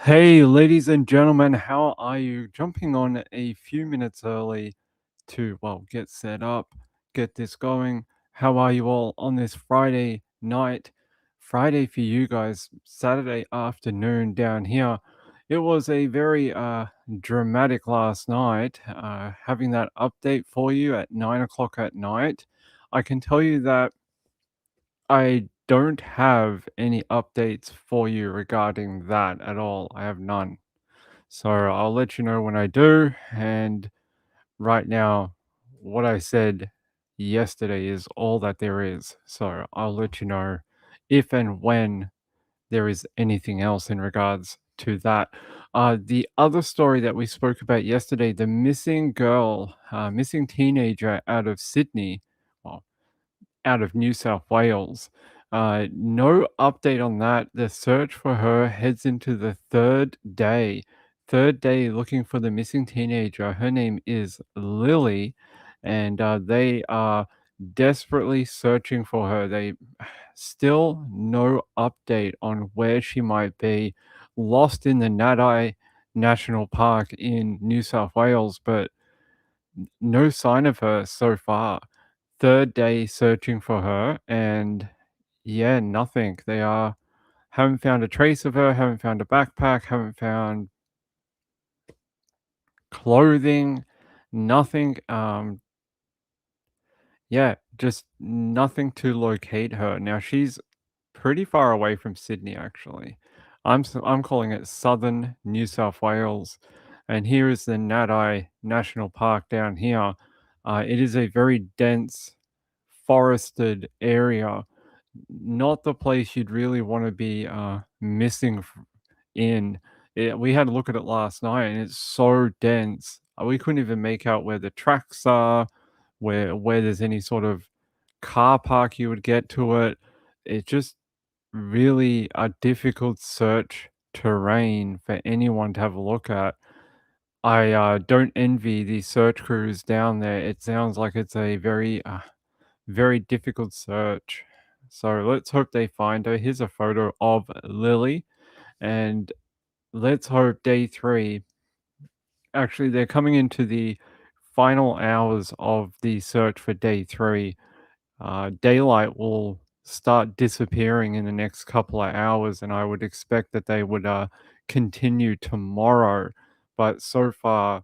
Hey, ladies and gentlemen, how are you? Jumping on a few minutes early to, well, get set up, get this going. How are you all on this Friday night? Friday for you guys, Saturday afternoon down here. It was a very dramatic last night. Having that update for you at 9 o'clock at night. I can tell you that I don't have any updates for you regarding that at all. I have none. So I'll let you know when I do. And right now, what I said yesterday is all that there is. So I'll let you know if and when there is anything else in regards to that. The other story that we spoke about yesterday, the missing girl, missing teenager out of Sydney, well, out of New South Wales. No update on that. The search for her heads into the third day. Third day looking for the missing teenager. Her name is Lily, and they are desperately searching for her. They still no update on where she might be. Lost in the Nadi National Park in New South Wales, but no sign of her so far. Third day searching for her, and yeah, nothing. They haven't found a trace of her, haven't found a backpack, haven't found clothing, nothing. Yeah, just nothing to locate her. Now she's pretty far away from Sydney, actually. I'm calling it southern New South Wales, and here is the Nadi National Park down here. It is a very dense, forested area, not the place you'd really want to be missing in. We had a look at it last night, and it's so dense. We couldn't even make out where the tracks are, where there's any sort of car park you would get to it. It's just really a difficult search terrain for anyone to have a look at. I don't envy the search crews down there. It sounds like it's a very difficult search. So let's hope they find her. Here's a photo of Lily, and let's hope day three. Actually, they're coming into the final hours of the search for day three. Daylight will start disappearing in the next couple of hours, and I would expect that they would continue tomorrow. But so far,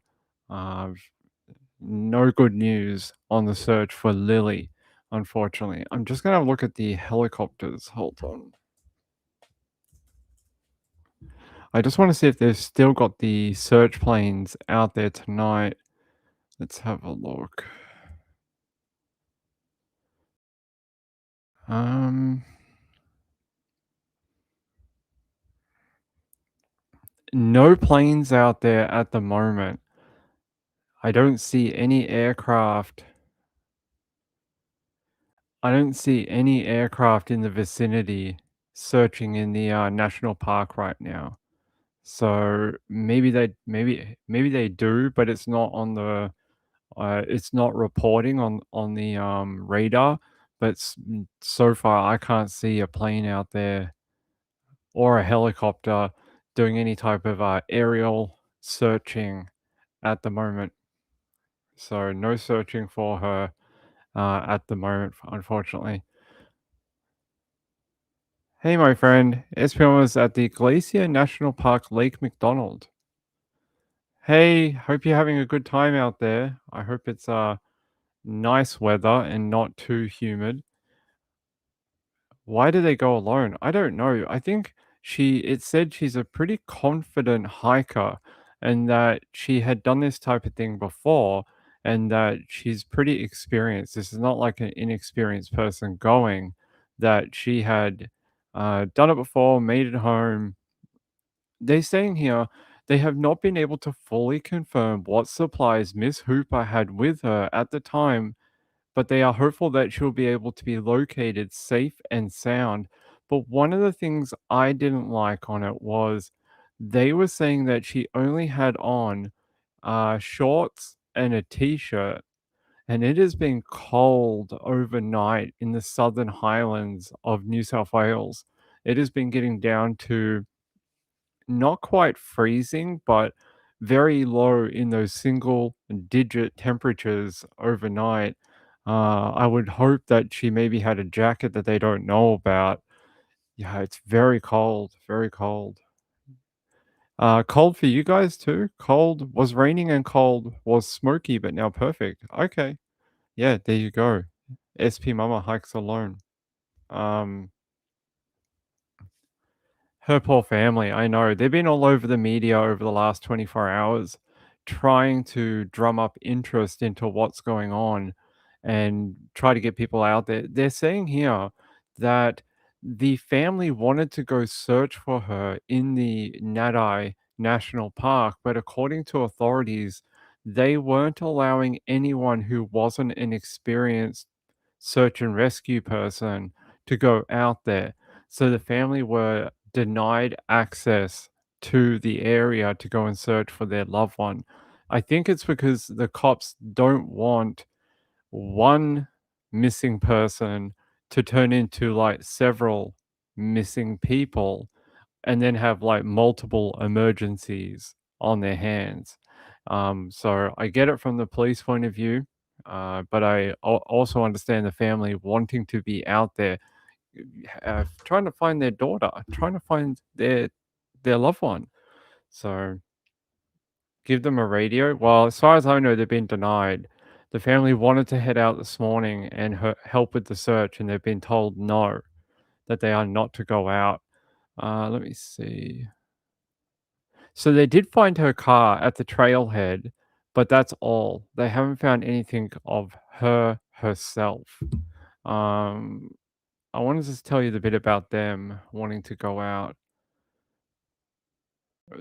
uh, no good news on the search for Lily, unfortunately. I'm just going to look at the helicopters. Hold on. I just want to see if they've still got the search planes out there tonight. Let's have a look. Um, no planes out there at the moment. I don't see any aircraft. I don't see any aircraft in the vicinity searching in the national park right now. So maybe they do, but it's not on the it's not reporting on the radar. But so far, I can't see a plane out there or a helicopter doing any type of aerial searching at the moment. So no searching for her at the moment, unfortunately. Hey, my friend, Espion was at the Glacier National Park, Lake McDonald. Hey, hope you're having a good time out there. I hope it's nice weather and not too humid. Why do they go alone? I don't know. I think it said she's a pretty confident hiker and that she had done this type of thing before and that she's pretty experienced. This is not like an inexperienced person going, that she had done it before, made it home. They're saying here they have not been able to fully confirm what supplies Miss Hooper had with her at the time, but they are hopeful that she'll be able to be located safe and sound. But one of the things I didn't like on it was they were saying that she only had on shorts and a t-shirt, and it has been cold overnight in the southern highlands of New South Wales. It has been getting down to not quite freezing, but very low in those single digit temperatures overnight. I would hope that she maybe had a jacket that they don't know about. Yeah, it's very cold, very cold. Cold for you guys too? Cold was raining and cold was smoky, but now perfect. Okay. Yeah, there you go. SP Mama hikes alone. Um, Her poor family, I know. They've been all over the media over the last 24 hours trying to drum up interest into what's going on and try to get people out there. They're saying here that the family wanted to go search for her in the Nadai National Park, but according to authorities, they weren't allowing anyone who wasn't an experienced search and rescue person to go out there. So the family were denied access to the area to go and search for their loved one. I think it's because the cops don't want one missing person to turn into like several missing people and then have like multiple emergencies on their hands. So I get it from the police point of view, but also understand the family wanting to be out there, trying to find their daughter, trying to find their loved one. So give them a radio. Well, as far as I know, they've been denied. The family wanted to head out this morning and help with the search, and they've been told no, that they are not to go out. Let me see. So they did find her car at the trailhead, but that's all. They haven't found anything of her herself. Um, I wanted to just tell you the bit about them wanting to go out.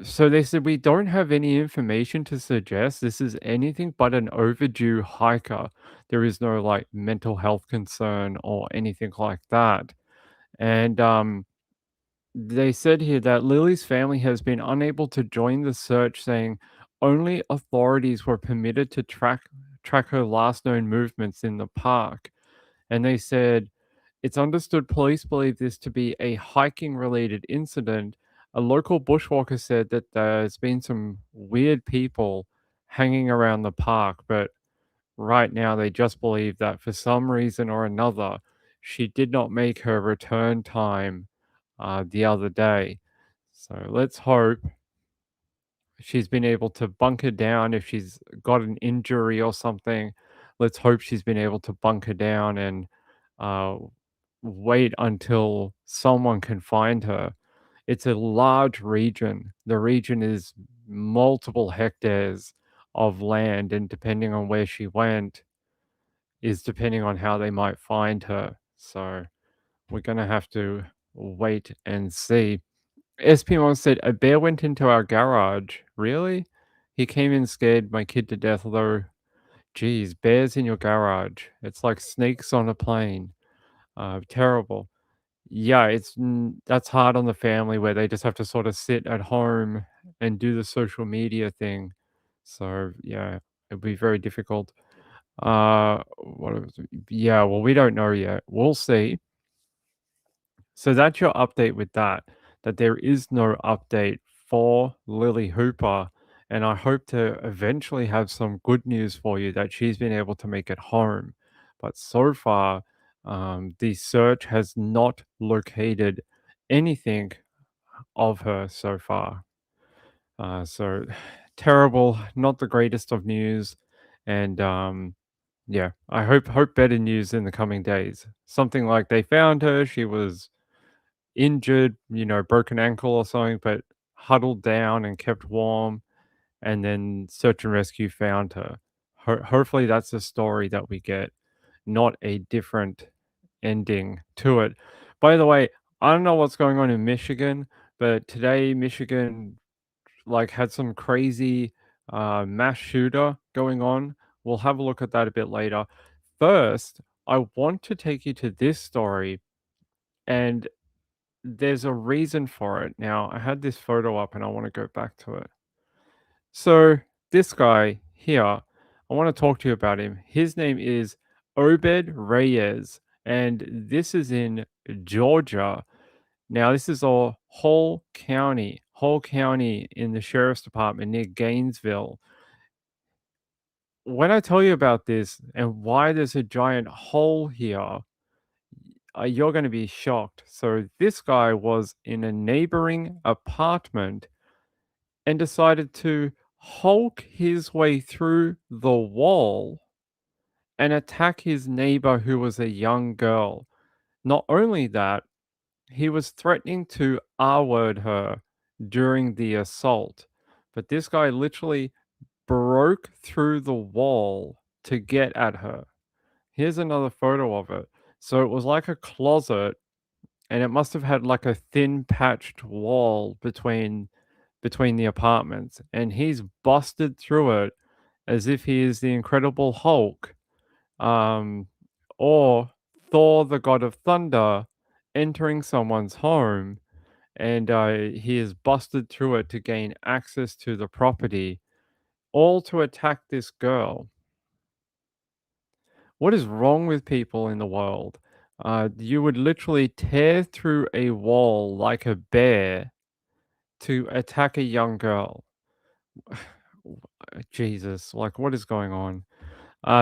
So they said, we don't have any information to suggest this is anything but an overdue hiker. There is no like mental health concern or anything like that. And they said here that Lily's family has been unable to join the search, saying only authorities were permitted to track her last known movements in the park. And they said it's understood police believe this to be a hiking related incident. A local bushwalker said that there's been some weird people hanging around the park, but right now they just believe that for some reason or another, she did not make her return time the other day. So let's hope she's been able to bunker down if she's got an injury or something. Let's hope she's been able to bunker down and uh, wait until someone can find her. It's a large region. The region is multiple hectares of land, and depending on where she went, is depending on how they might find her. So we're gonna have to wait and see. SP1 said, "A bear went into our garage." Really? He came in, scared my kid to death, although, geez, bears in your garage. It's like snakes on a plane. Terrible. Yeah, that's hard on the family where they just have to sort of sit at home and do the social media thing. So yeah, it'd be very difficult. Yeah, well, we don't know yet. We'll see. So that's your update with that, that there is no update for Lily Hooper. And I hope to eventually have some good news for you that she's been able to make it home. But so far, the search has not located anything of her so far. So terrible, not the greatest of news. And yeah, I hope better news in the coming days. Something like they found her, she was injured, broken ankle or something, but huddled down and kept warm, and then search and rescue found her. Hopefully, that's the story that we get, not a different ending to it. By the way, I don't know what's going on in Michigan, but today Michigan like had some crazy mass shooter going on. We'll have a look at that a bit later. First, I want to take you to this story, and there's a reason for it. Now, I had this photo up and I want to go back to it. So, this guy here, I want to talk to you about him. His name is Obed Reyes, and this is in Georgia. Now, this is a Hall County. whole county in the sheriff's department near Gainesville. When I tell you about this and why there's a giant hole here, you're going to be shocked. So, this guy was in a neighboring apartment and decided to hulk his way through the wall and attack his neighbor who was a young girl. Not only that, he was threatening to R word her during the assault. But this guy literally broke through the wall to get at her. Here's another photo of it. So it was like a closet, and it must have had like a thin patched wall between the apartments, and he's busted through it as if he is the Incredible Hulk, um, or Thor, the God of Thunder, entering someone's home, and he is busted through it to gain access to the property, all to attack this girl. What is wrong with people in the world? You would literally tear through a wall like a bear to attack a young girl. Jesus, like what is going on?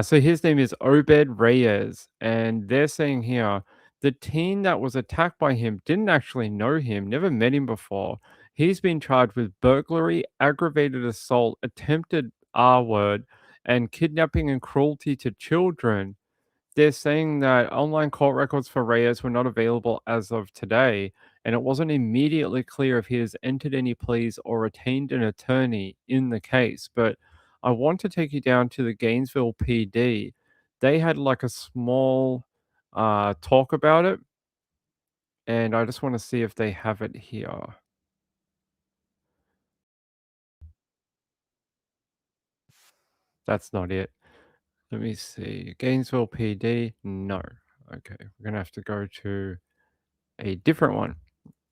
So his name is Obed Reyes, and they're saying here the teen that was attacked by him didn't actually know him, never met him before. He's been charged with burglary, aggravated assault, attempted R word, and kidnapping and cruelty to children. They're saying that online court records for Reyes were not available as of today, and it wasn't immediately clear if he has entered any pleas or retained an attorney in the case. But I want to take you down to the Gainesville PD. They had like a small talk about it, and I just want to see if they have it here. That's not it. Let me see. Gainesville PD. No. Okay, we're gonna have to go to a different one.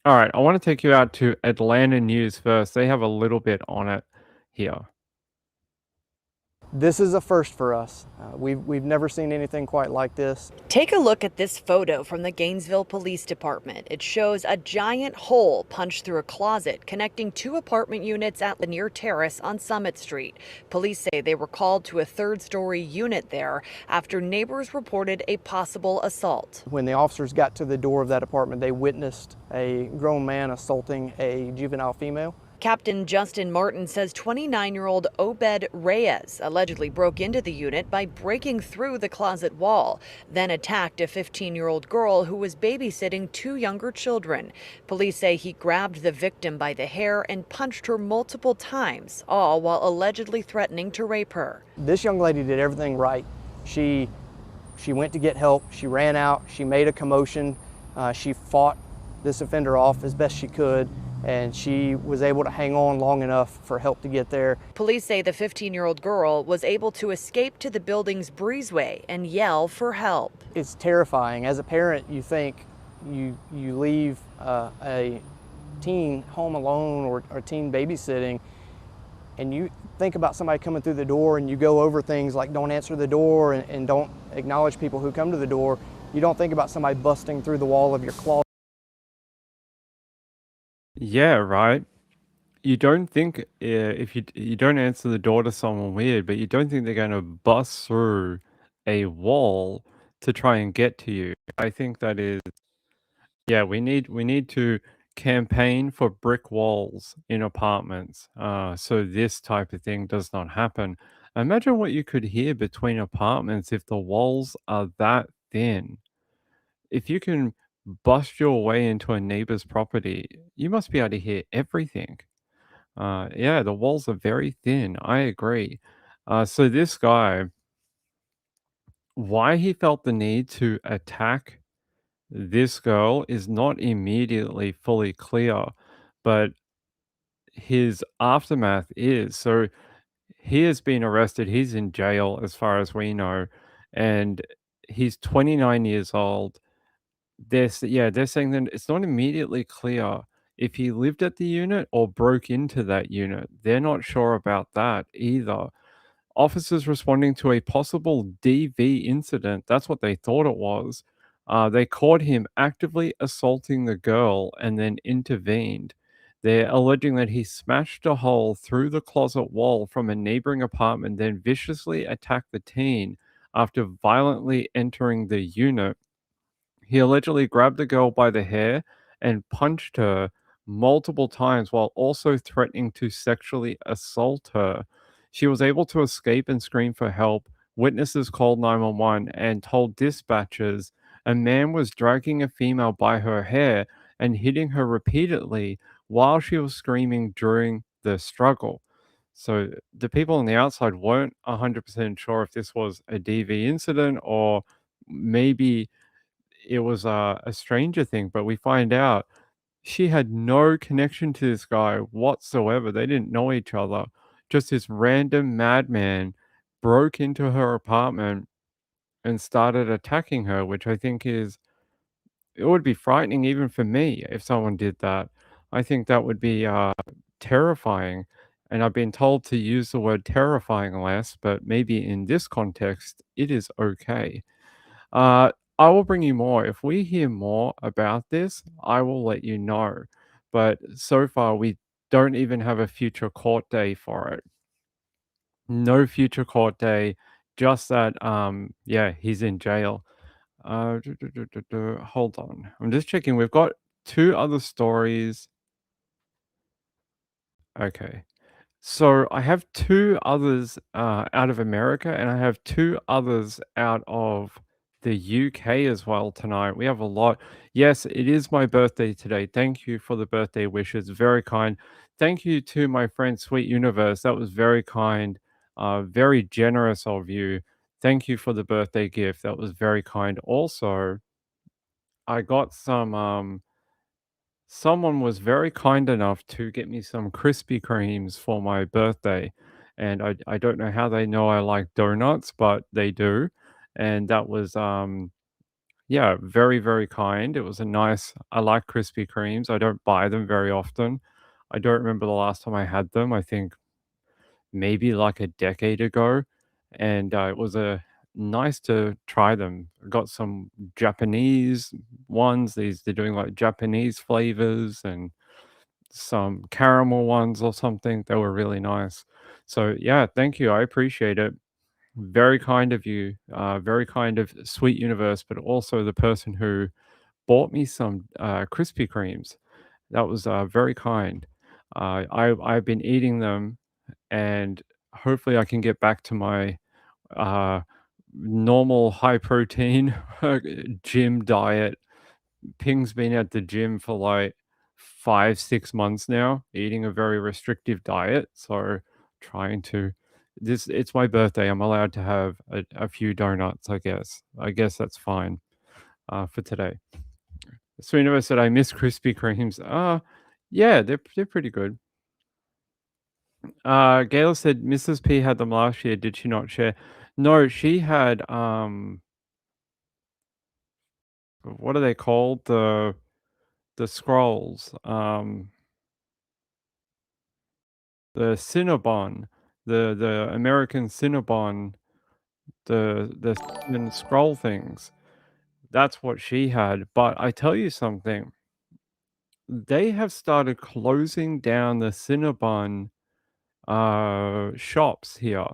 All right, I want to take you out to Atlanta News first. They have a little bit on it here. This is a first for us. We've never seen anything quite like this. Take a look at this photo from the Gainesville Police Department. It shows a giant hole punched through a closet connecting two apartment units at Lanier Terrace on Summit Street. Police say they were called to a third-story unit there after neighbors reported a possible assault. When the officers got to the door of that apartment, they witnessed a grown man assaulting a juvenile female. Captain Justin Martin says 29-year-old Obed Reyes allegedly broke into the unit by breaking through the closet wall, then attacked a 15-year-old girl who was babysitting two younger children. Police say he grabbed the victim by the hair and punched her multiple times, all while allegedly threatening to rape her. This young lady did everything right. She went to get help. She ran out. She made a commotion. She fought this offender off as best she could, and she was able to hang on long enough for help to get there. Police say the 15-year-old girl was able to escape to the building's breezeway and yell for help. It's terrifying. As a parent, you think you leave a teen home alone or teen babysitting, and you think about somebody coming through the door, and you go over things like don't answer the door and don't acknowledge people who come to the door. You don't think about somebody busting through the wall of your closet. Yeah, right. You don't think if you don't answer the door to someone weird, but you don't think they're going to bust through a wall to try and get to you. I think that is, yeah, we need to campaign for brick walls in apartments, so this type of thing does not happen. Imagine what you could hear between apartments if the walls are that thin. If you can bust your way into a neighbor's property, you must be able to hear everything. Yeah, the walls are very thin. I agree. So this guy, why he felt the need to attack this girl is not immediately fully clear, but his aftermath is. So he has been arrested. He's in jail as far as we know, and he's 29 years old. They're saying that it's not immediately clear if he lived at the unit or broke into that unit. They're not sure about that either. Officers responding to a possible DV incident, that's what they thought it was. They caught him actively assaulting the girl and then intervened. They're alleging that he smashed a hole through the closet wall from a neighboring apartment, then viciously attacked the teen after violently entering the unit. He allegedly grabbed the girl by the hair and punched her multiple times while also threatening to sexually assault her. She was able to escape and scream for help. Witnesses called 911 and told dispatchers a man was dragging a female by her hair and hitting her repeatedly while she was screaming during the struggle. So the people on the outside weren't 100% sure if this was a DV incident or maybe it was a stranger thing, but we find out she had no connection to this guy whatsoever. They didn't know each other. Just this random madman broke into her apartment and started attacking her, which I think is it would be frightening even for me if someone did that. I think that would be terrifying. And I've been told to use the word terrifying less, but maybe in this context, it is okay. Uh, I will bring you more. If we hear more about this, I will let you know. But so far, we don't even have a future court day for it. No future court day, just that, yeah, he's in jail. Hold on. I'm just checking. We've got two other stories. Okay. So I have 2 others, out of America, and I have 2 others out of the UK as well tonight. We have a lot. Yes, it is my birthday today. Thank you for the birthday wishes, very kind. Thank you to my friend Sweet Universe, that was very kind, very generous of you. Thank you for the birthday gift, that was very kind. Also, I got some, someone was very kind enough to get me some Krispy Kremes for my birthday, and I don't know how they know I like donuts, but they do, and that was, yeah, very, very kind. It was a nice I like Krispy Kremes, I don't buy them very often. I don't remember the last time I had them, I think maybe like a decade ago, and, it was, nice to try them. I got some Japanese ones, they're doing, like, Japanese flavors and some caramel ones or something. They were really nice. So, yeah, thank you, I appreciate it. Very kind of you, very kind of Sweet Universe, but also the person who bought me some, Krispy Kremes. That was, very kind. I've been eating them, and hopefully I can get back to my, uh, normal high protein gym diet. Ping's been at the gym for like 5, 6 months now, eating a very restrictive diet. So trying to this it's my birthday. I'm allowed to have a few donuts, I guess. I guess that's fine for today. Sweetness said I miss Krispy Kremes. Yeah, they're pretty good. Gail said Mrs. P had them last year. Did she not share? No, she had what are they called? The scrolls. The Cinnabon, the American Cinnabon, the cinnamon scroll things. That's what she had, but I tell you something, they have started closing down the Cinnabon, shops here.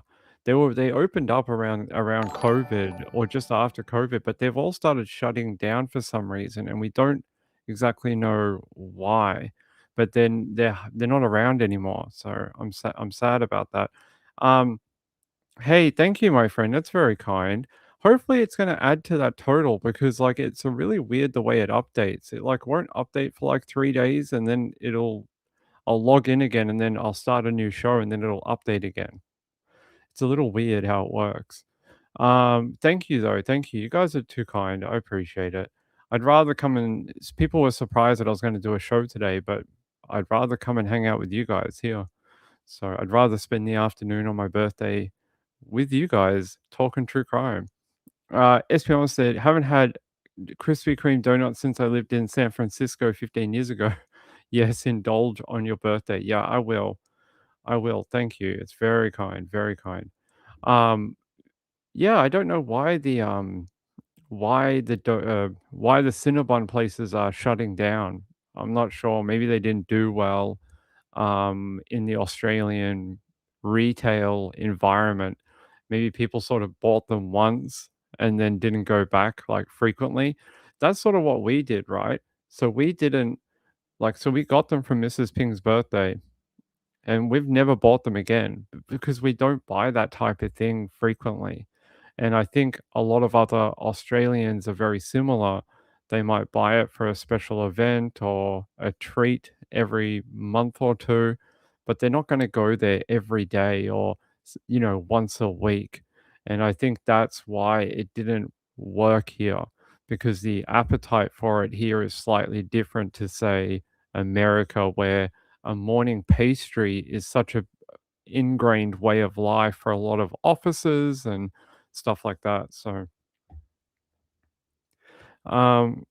They opened up around COVID or just after COVID, but they've all started shutting down for some reason, and we don't exactly know why. But then they're not around anymore, so I'm sad about that. Um, hey, thank you, my friend. That's very kind. Hopefully, it's gonna add to that total because, like, it's a really weird the way it updates. It like won't update for like 3 days, and then I'll log in again, and then I'll start a new show, and then it'll update again. It's a little weird how it works. Thank you though. Thank you. You guys are too kind. I appreciate it. I'd rather come and people were surprised that I was going to do a show today, but I'd rather come and hang out with you guys here. So I'd rather spend the afternoon on my birthday with you guys talking true crime. SPM said, haven't had Krispy Kreme donuts since I lived in San Francisco 15 years ago. Yes, indulge on your birthday. Yeah, I will. I will. Thank you. It's very kind, very kind. Um, yeah, I don't know why the Cinnabon places are shutting down. I'm not sure. Maybe they didn't do well in the Australian retail environment. Maybe people sort of bought them once and then didn't go back like frequently. That's sort of what we did, right? So we didn't so we got them from Mrs. Ping's birthday and we've never bought them again because we don't buy that type of thing frequently. And I think a lot of other Australians are very similar. They might buy it for a special event or a treat every month or two, but they're not going to go there every day or, once a week. And I think that's why it didn't work here because the appetite for it here is slightly different to, say, America, where a morning pastry is such a ingrained way of life for a lot of officers and stuff like that. So, um,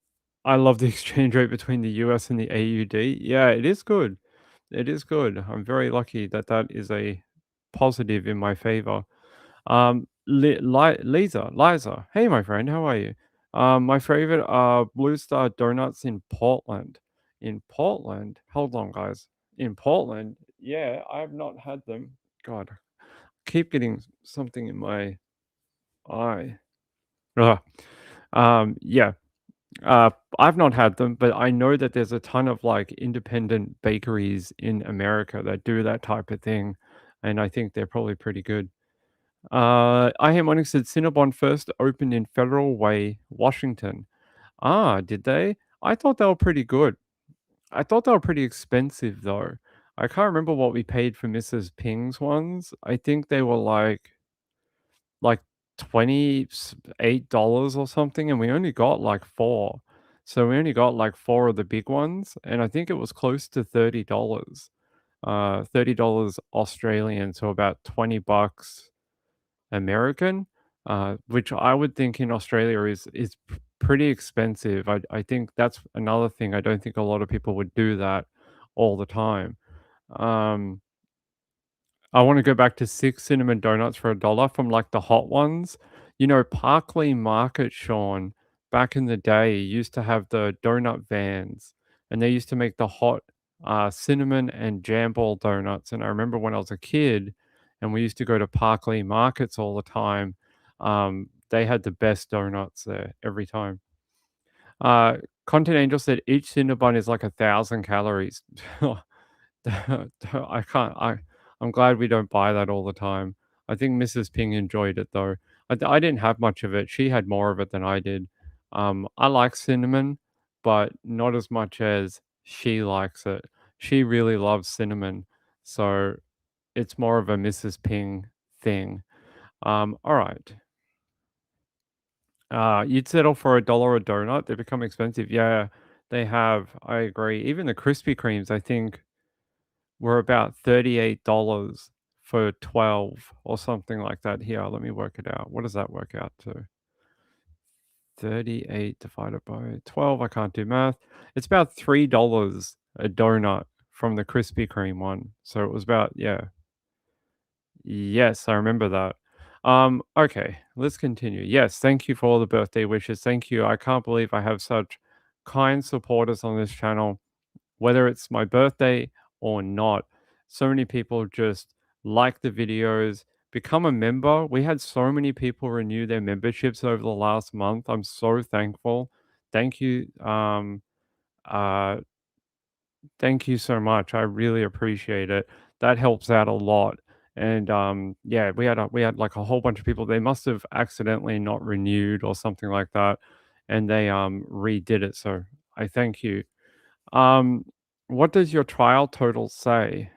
I love the exchange rate between the US and the AUD. Yeah, it is good. It is good. I'm very lucky that that is a positive in my favor. Liza, hey, my friend, how are you? My favorite are Blue Star Donuts in Portland. In Portland? Hold on, guys. In Portland? Yeah, I have not had them. God, keep getting something in my eye. Ugh. Yeah. I've not had them, but I know that there's a ton of like independent bakeries in America that do that type of thing, and I think they're probably pretty good. I Am Onyx said Cinnabon first opened in Federal Way, Washington. Ah, did they? I thought they were pretty good. I thought they were pretty expensive though. I can't remember what we paid for Mrs. Ping's ones. I think they were like $28 or something, and we only got like 4. So we only got like 4 of the big ones, and I think it was close to $30. $30 Australian, so about 20 bucks American, which I would think in Australia is pretty expensive. I think that's another thing. I don't think a lot of people would do that all the time. Um, I want to go back to 6 cinnamon donuts for $1 from like the hot ones. Parkley Market, Sean, back in the day, used to have the donut vans, and they used to make the hot cinnamon and jam ball donuts. And I remember when I was a kid, and we used to go to Parkley Markets all the time. They had the best donuts there every time. Content Angel said each Cinnabon is like 1,000 calories. I can't. I'm glad we don't buy that all the time. I think Mrs. Ping enjoyed it though. I didn't have much of it. She had more of it than I did. I like cinnamon, but not as much as she likes it. She really loves cinnamon, so it's more of a Mrs. Ping thing. All right. You'd settle for $1 a donut. They become expensive. Yeah, they have. I agree. Even the Krispy Kremes, I think, were about $38 for 12 or something like that. Here, let me work it out. What does that work out to? 38 divided by 12. I can't do math. It's about $3 a donut from the Krispy Kreme one. So it was about, yeah. Yes, I remember that. Okay, let's continue. Yes, thank you for all the birthday wishes. Thank you. I can't believe I have such kind supporters on this channel, whether it's my birthday or not. So many people just like the videos, become a member. We had so many people renew their memberships over the last month. I'm so thankful. Thank you. Uh, Thank you so much. I really appreciate it. That helps out a lot. And yeah, we had like a whole bunch of people. They must have accidentally not renewed or something like that, and they redid it. So I thank you. Um, what does your trial total say?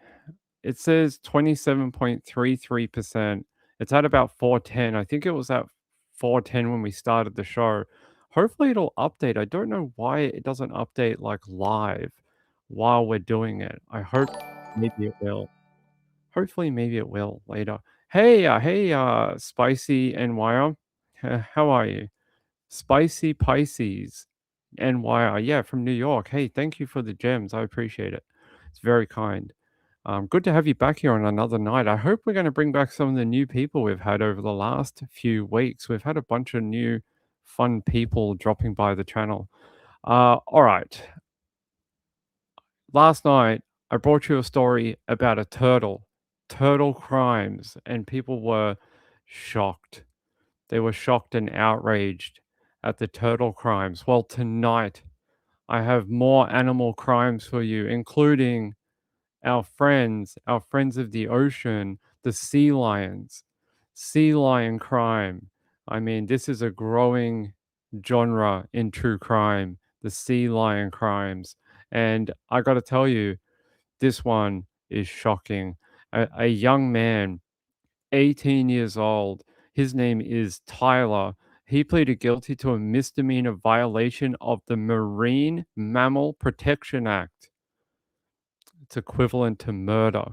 It says 27.33%. It's at about 410. I think it was at 410 when we started the show. Hopefully it'll update. I don't know why it doesn't update like live while we're doing it. I hope maybe it will. Hopefully maybe it will later. Hey, Spicy NYR. How are you? Spicy Pisces NYR. Yeah, from New York. Hey, thank you for the gems. I appreciate it. It's very kind. Good to have you back here on another night. I hope we're going to bring back some of the new people we've had over the last few weeks. We've had a bunch of new fun people dropping by the channel. All right. Last night, I brought you a story about a turtle crimes, and people were shocked. They were shocked and outraged at the turtle crimes. Well, tonight, I have more animal crimes for you, including our friends of the ocean, the sea lions, sea lion crime. I mean, this is a growing genre in true crime, the sea lion crimes. And I got to tell you, this one is shocking. A young man, 18 years old, his name is Tyler. He pleaded guilty to a misdemeanor violation of the Marine Mammal Protection Act. It's equivalent to murder.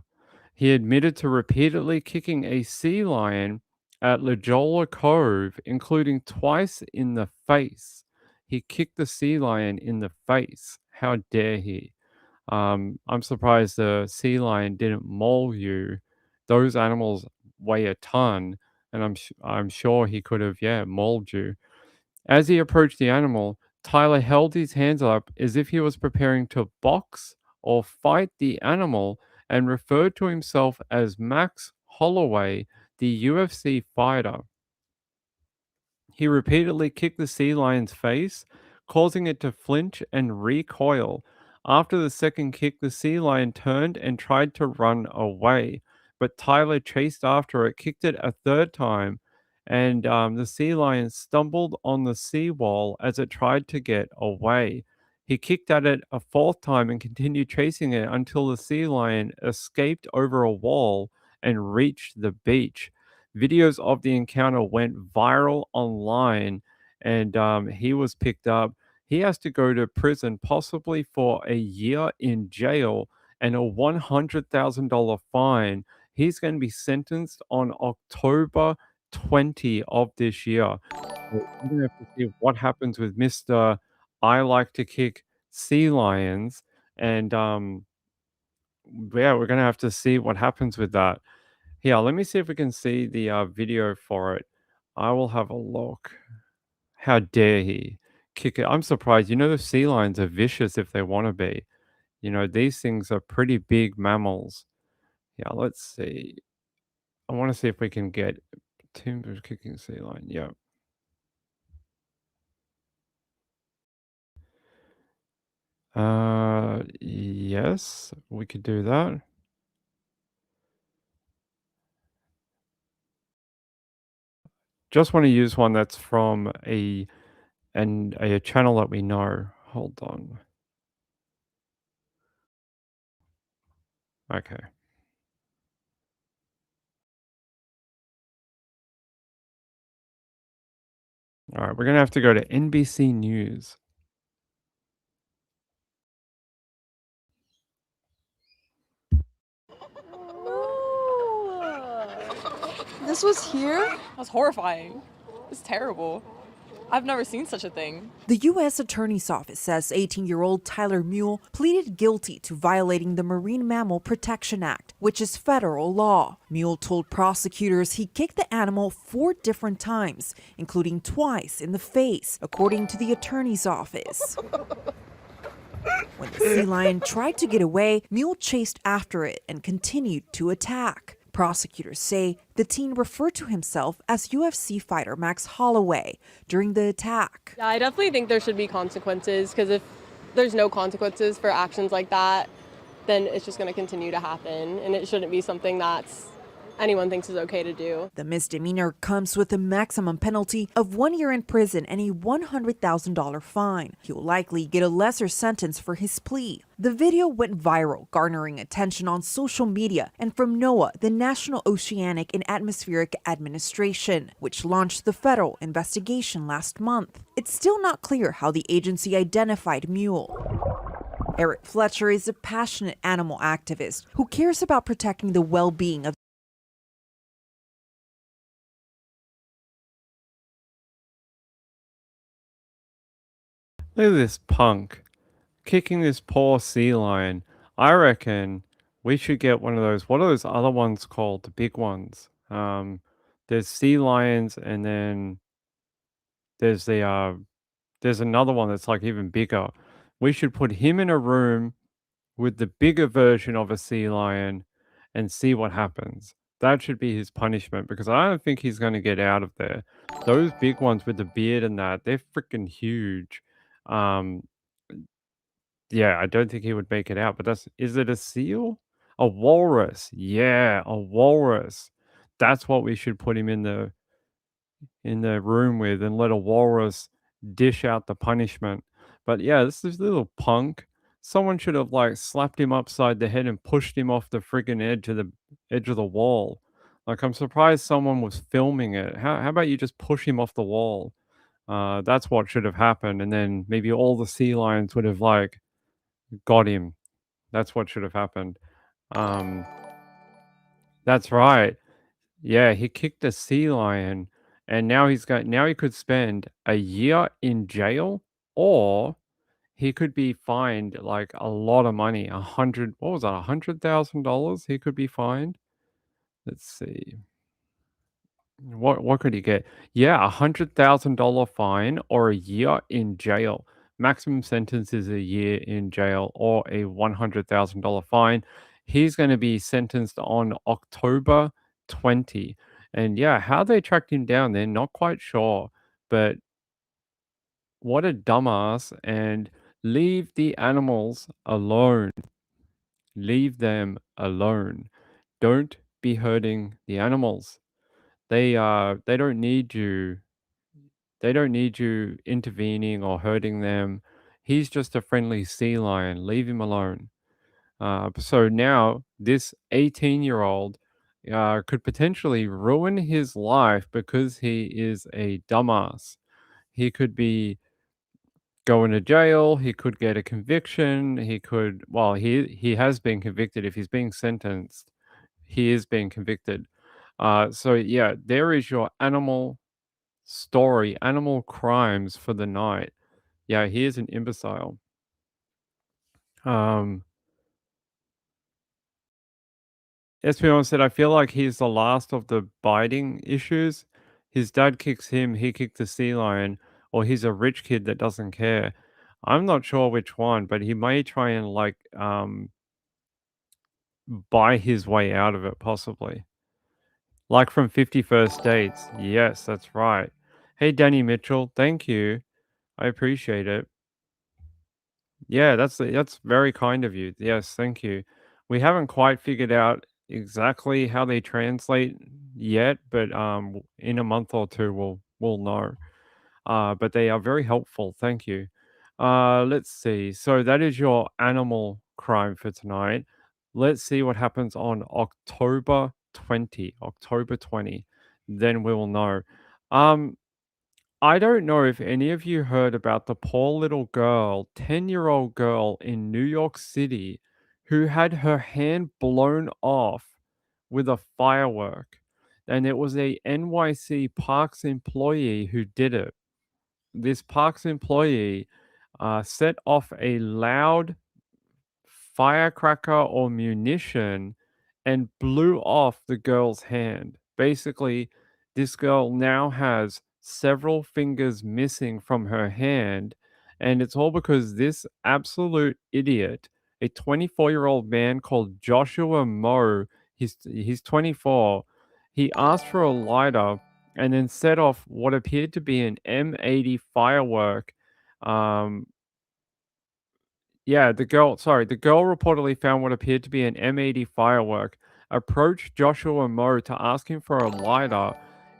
He admitted to repeatedly kicking a sea lion at Lajola Cove, including twice in the face. He kicked the sea lion in the face. How dare he? I'm surprised the sea lion didn't maul you. Those animals weigh a ton, and I'm sure he could have, yeah, mauled you. As he approached the animal, Tyler held his hands up as if he was preparing to box or fight the animal and referred to himself as Max Holloway, the UFC fighter. He repeatedly kicked the sea lion's face, causing it to flinch and recoil. After the second kick, the sea lion turned and tried to run away, but Tyler chased after it, kicked it a third time, and the sea lion stumbled on the seawall as it tried to get away. He kicked at it a fourth time and continued chasing it until the sea lion escaped over a wall and reached the beach. Videos of the encounter went viral online, and he was picked up. He has to go to prison, possibly for a year in jail and a $100,000 fine. He's going to be sentenced on October 20 of this year. So we're going to have to see what happens with Mr. I like to kick sea lions. And yeah, we're going to have to see what happens with that. Yeah, let me see if we can see the video for it. I will have a look. How dare he kick it? I'm surprised. You know, the sea lions are vicious if they want to be. You know, these things are pretty big mammals. Yeah, let's see. I want to see if we can get Timber kicking sea lion. Yeah. Yes, we could do that. Just want to use one that's from a channel that we know. Hold on. Okay. All right, we're gonna have to go to NBC News. This was here? That's horrifying. It's terrible. I've never seen such a thing. The U.S. Attorney's Office says 18-year-old Tyler Mule pleaded guilty to violating the Marine Mammal Protection Act, which is federal law. Mule told prosecutors he kicked the animal 4 different times, including twice in the face, according to the Attorney's Office. When the sea lion tried to get away, Mule chased after it and continued to attack. Prosecutors say the teen referred to himself as UFC fighter Max Holloway during the attack. Yeah, I definitely think there should be consequences, because if there's no consequences for actions like that, then it's just going to continue to happen, and it shouldn't be something that's anyone thinks is okay to do. The misdemeanor comes with a maximum penalty of 1 year in prison and a $100,000 fine. He will likely get a lesser sentence for his plea. The video went viral, garnering attention on social media and from NOAA, the National Oceanic and Atmospheric Administration, which launched the federal investigation last month. It's still not clear how the agency identified Mule. Eric Fletcher is a passionate animal activist who cares about protecting the well-being of Look at this punk kicking this poor sea lion. I reckon we should get one of those. What are those other ones called? The big ones. There's sea lions, and then there's there's another one that's like even bigger. We should put him in a room with the bigger version of a sea lion and see what happens. That should be his punishment because I don't think he's going to get out of there. Those big ones with the beard and that, they're freaking huge. Um, yeah, I don't think he would make it out, but is it a seal? A walrus. Yeah, a walrus. That's what we should put him in the room with and let a walrus dish out the punishment. But yeah, this little punk. Someone should have like slapped him upside the head and pushed him off the friggin' edge of the wall. Like I'm surprised someone was filming it. How about you just push him off the wall? That's what should have happened, and then maybe all the sea lions would have like got him. That's what should have happened. Um, that's right. Yeah, he kicked a sea lion, and now he could spend a year in jail, or he could be fined like a lot of money. What was that? $100,000 he could be fined. Let's see. What could he get? Yeah, $100,000 fine or a year in jail. Maximum sentence is a year in jail or a $100,000 fine. He's going to be sentenced on October 20. And yeah, how they tracked him down, they're not quite sure. But what a dumbass. And leave the animals alone. Leave them alone. Don't be hurting the animals. They don't need you. They don't need you intervening or hurting them. He's just a friendly sea lion. Leave him alone. So now this 18-year-old could potentially ruin his life because he is a dumbass. He could be going to jail. He could get a conviction. He has been convicted. If he's being sentenced, he is being convicted. So yeah, there is your animal crimes for the night. Yeah, he is an imbecile. Um, Espeon said, I feel like he's the last of the biting issues. His dad kicks him, he kicked the sea lion, or he's a rich kid that doesn't care. I'm not sure which one, but he may try and buy his way out of it, possibly. Like from 50 First Dates. Yes, that's right. Hey, Danny Mitchell, thank you. I appreciate it. Yeah, that's very kind of you. Yes, thank you. We haven't quite figured out exactly how they translate yet, but in a month or two we'll know. But they are very helpful. Thank you. Let's see. So that is your animal crime for tonight. Let's see what happens on October 20. October 20. Then we will know. Um, I don't know if any of you heard about the poor little girl, 10-year-old girl in New York City who had her hand blown off with a firework. And it was a NYC Parks employee who did it. This Parks employee set off a loud firecracker or munition and blew off the girl's hand. Basically, this girl now has several fingers missing from her hand, and it's all because this absolute idiot, a 24-year-old man called Joshua Moe, he's 24, he asked for a lighter and then set off what appeared to be an M80 firework. Um, the girl reportedly found what appeared to be an M80 firework, approached Joshua Moe to ask him for a lighter.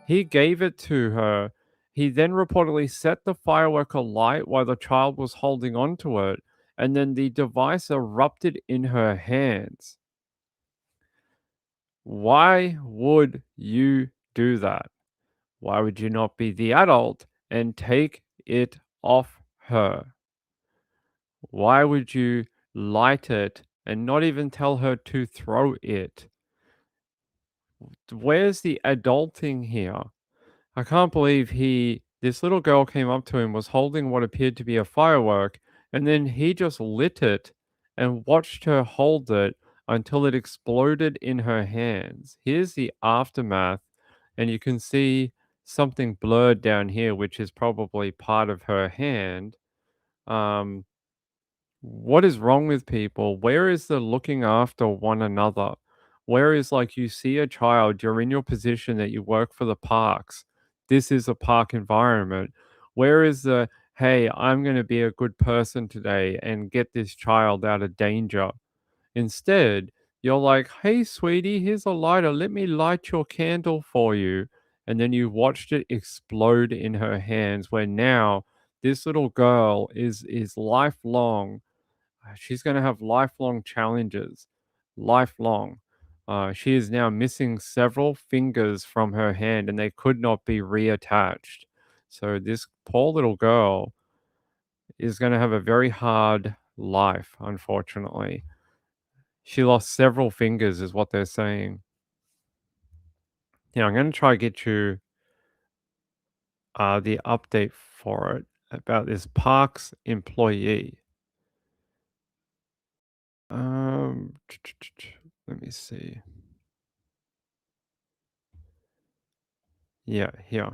He gave it to her. He then reportedly set the firework alight while the child was holding onto it, and then the device erupted in her hands. Why would you do that? Why would you not be the adult and take it off her? Why would you light it and not even tell her to throw it? Where's the adulting here? I can't believe this little girl came up to him, was holding what appeared to be a firework, and then he just lit it and watched her hold it until it exploded in her hands. Here's the aftermath, and you can see something blurred down here, which is probably part of her hand. Um, What is wrong with people? Where is the looking after one another? Where is like you see a child, you're in your position that you work for the parks. This is a park environment. Where is the, hey, I'm going to be a good person today and get this child out of danger? Instead, you're like, hey, sweetie, here's a lighter. Let me light your candle for you. And then you watched it explode in her hands, where now this little girl is lifelong. She's going to have lifelong challenges, lifelong. She is now missing several fingers from her hand, and they could not be reattached. So this poor little girl is going to have a very hard life, unfortunately. She lost several fingers, is what they're saying. Yeah, I'm going to try get you the update for it about this parks employee. Um, let me see. Yeah, here.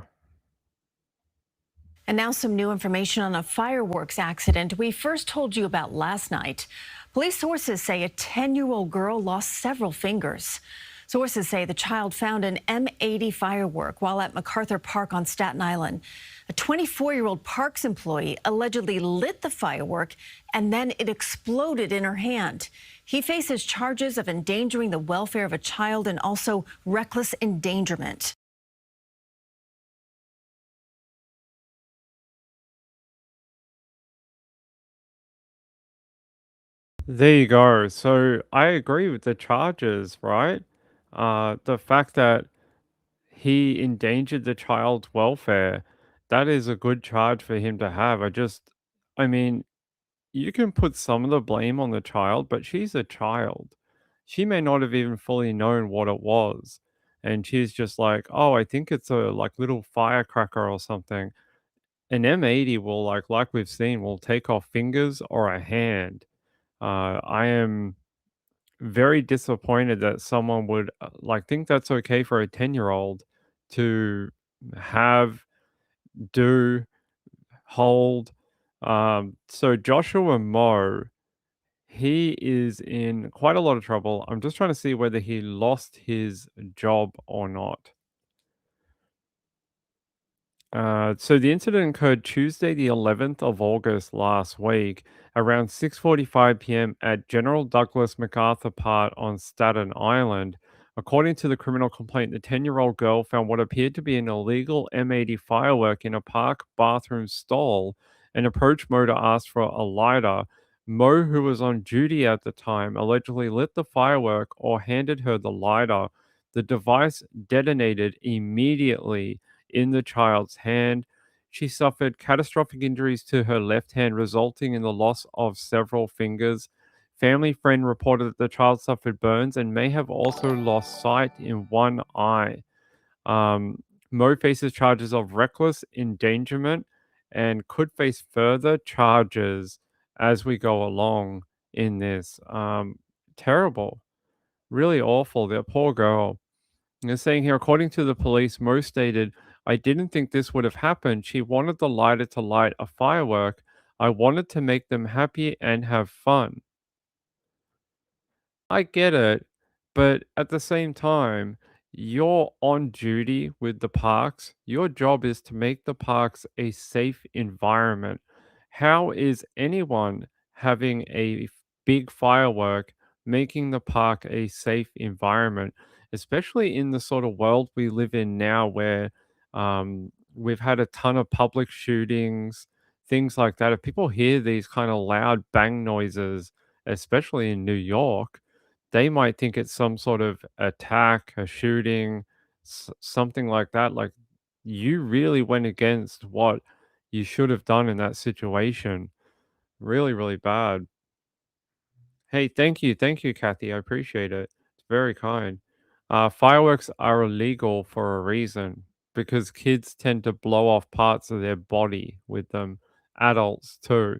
And now some new information on a fireworks accident we first told you about last night. Police sources say a 10-year-old girl lost several fingers. Sources say the child found an M80 firework while at MacArthur Park on Staten Island. A 24-year-old parks employee allegedly lit the firework and then it exploded in her hand. He faces charges of endangering the welfare of a child and also reckless endangerment. There you go. So I agree with the charges, right? The fact that he endangered the child's welfare, that is a good charge for him to have. I mean, you can put some of the blame on the child, but she's a child. She may not have even fully known what it was. And she's just like, oh, I think it's a like little firecracker or something. An M80 will like we've seen will take off fingers or a hand. I am very disappointed that someone would like think that's okay for a 10-year-old to have, do, hold. So Joshua Moe, he is in quite a lot of trouble. I'm just trying to see whether he lost his job or not. So the incident occurred Tuesday, the 11th of August last week, around 6:45 p.m. at General Douglas MacArthur Park on Staten Island. According to the criminal complaint, the 10-year-old girl found what appeared to be an illegal M80 firework in a park bathroom stall and approached Mo to ask for a lighter. Mo, who was on duty at the time, allegedly lit the firework or handed her the lighter. The device detonated immediately in the child's hand. She suffered catastrophic injuries to her left hand, resulting in the loss of several fingers. Family friend reported that the child suffered burns and may have also lost sight in one eye. Mo faces charges of reckless endangerment and could face further charges as we go along in this. Terrible, really awful. The poor girl. They're saying here, according to the police, Mo stated, I didn't think this would have happened. She wanted the lighter to light a firework. I wanted to make them happy and have fun. I get it, but at the same time, you're on duty with the parks. Your job is to make the parks a safe environment. How is anyone having a big firework making the park a safe environment, especially in the sort of world we live in now where we've had a ton of public shootings, things like that. If people hear these kind of loud bang noises, especially in New York, they might think it's some sort of attack, a shooting, something like that. Like, you really went against what you should have done in that situation. Really, really bad. Hey, thank you, Kathy. I appreciate it. It's very kind. Fireworks are illegal for a reason because kids tend to blow off parts of their body with them, adults too.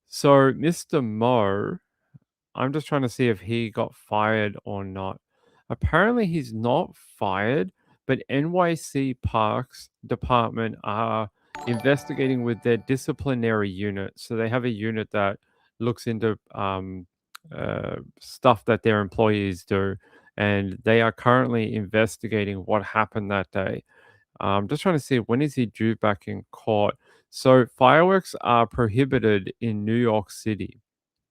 So, Mr. Mo, I'm just trying to see if he got fired or not. Apparently, he's not fired, but NYC Parks Department are investigating with their disciplinary unit. So they have a unit that looks into stuff that their employees do, and they are currently investigating what happened that day. Just trying to see when is he due back in court. So fireworks are prohibited in New York City.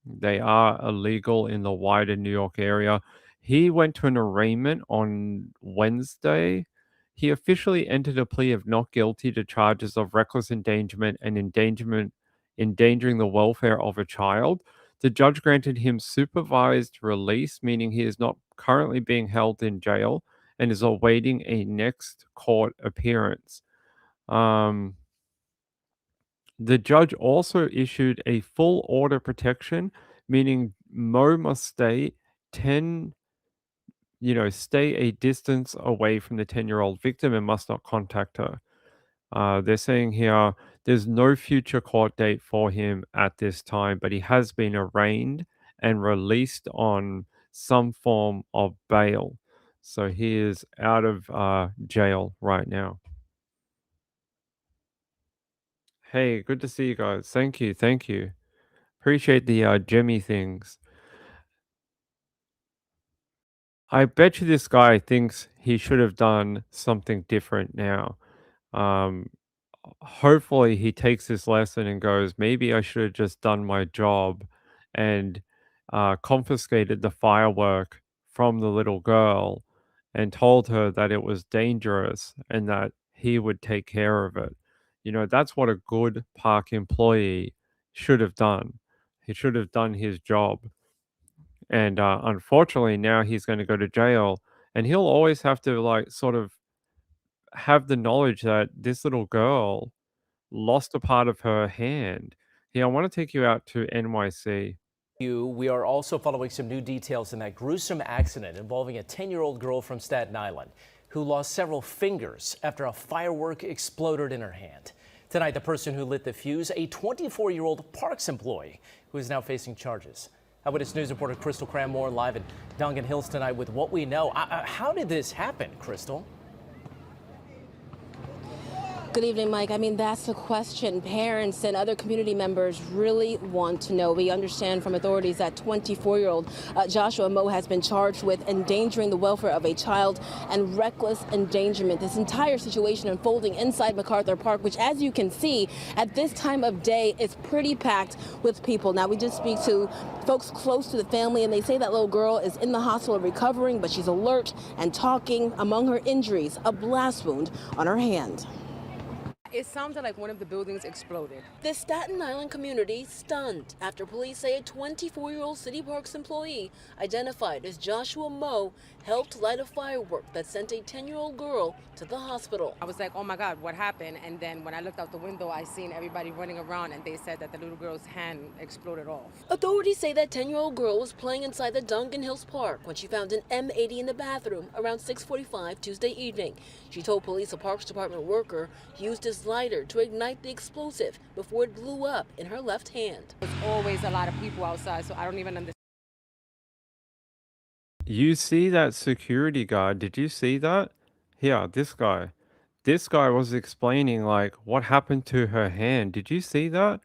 They are illegal in the wider New York area. He went to an arraignment on Wednesday. He officially entered a plea of not guilty to charges of reckless endangerment and endangering the welfare of a child. The judge granted him supervised release, meaning he is not currently being held in jail and is awaiting a next court appearance. Um, the judge also issued a full order protection, meaning Mo must stay 10, stay a distance away from the 10-year-old victim and must not contact her. They're saying here there's no future court date for him at this time, but he has been arraigned and released on some form of bail. So he is out of jail right now. Hey, good to see you guys. Thank you. Thank you. Appreciate the Jimmy things. I bet you this guy thinks he should have done something different now. Um, Hopefully he takes this lesson and goes, maybe I should have just done my job and confiscated the firework from the little girl and told her that it was dangerous and that he would take care of it. That's what a good park employee should have done. He should have done his job. And unfortunately, now he's going to go to jail and he'll always have to, like, sort of have the knowledge that this little girl lost a part of her hand. Yeah, I want to take you out to NYC. We are also following some new details in that gruesome accident involving a 10-year-old girl from Staten Island who lost several fingers after a firework exploded in her hand. Tonight, the person who lit the fuse, a 24-year-old Parks employee who is now facing charges. Eyewitness News reporter Crystal Cranmore live in Duncan Hills tonight with what we know. How did this happen, Crystal? Good evening, Mike. I mean, that's the question parents and other community members really want to know. We understand from authorities that 24-year-old Joshua Moe has been charged with endangering the welfare of a child and reckless endangerment. This entire situation unfolding inside MacArthur Park, which, as you can see, at this time of day is pretty packed with people. Now, we just speak to folks close to the family, and they say that little girl is in the hospital recovering, but she's alert and talking. Among her injuries, a blast wound on her hand. It sounded like one of the buildings exploded. The Staten Island community stunned after police say a 24-year-old City Parks employee identified as Joshua Moe helped light a firework that sent a 10-year-old girl to the hospital. I was like, oh my God, what happened? And then when I looked out the window, I seen everybody running around, and they said that the little girl's hand exploded off. Authorities say that 10-year-old girl was playing inside the Duncan Hills Park when she found an M80 in the bathroom around 6:45 Tuesday evening. She told police a Parks Department worker used his lighter to ignite the explosive before it blew up in her left hand. There's always a lot of people outside, so I don't even understand. You see that security guard? Did you see that? Yeah, this guy. This guy was explaining, like, what happened to her hand. Did you see that?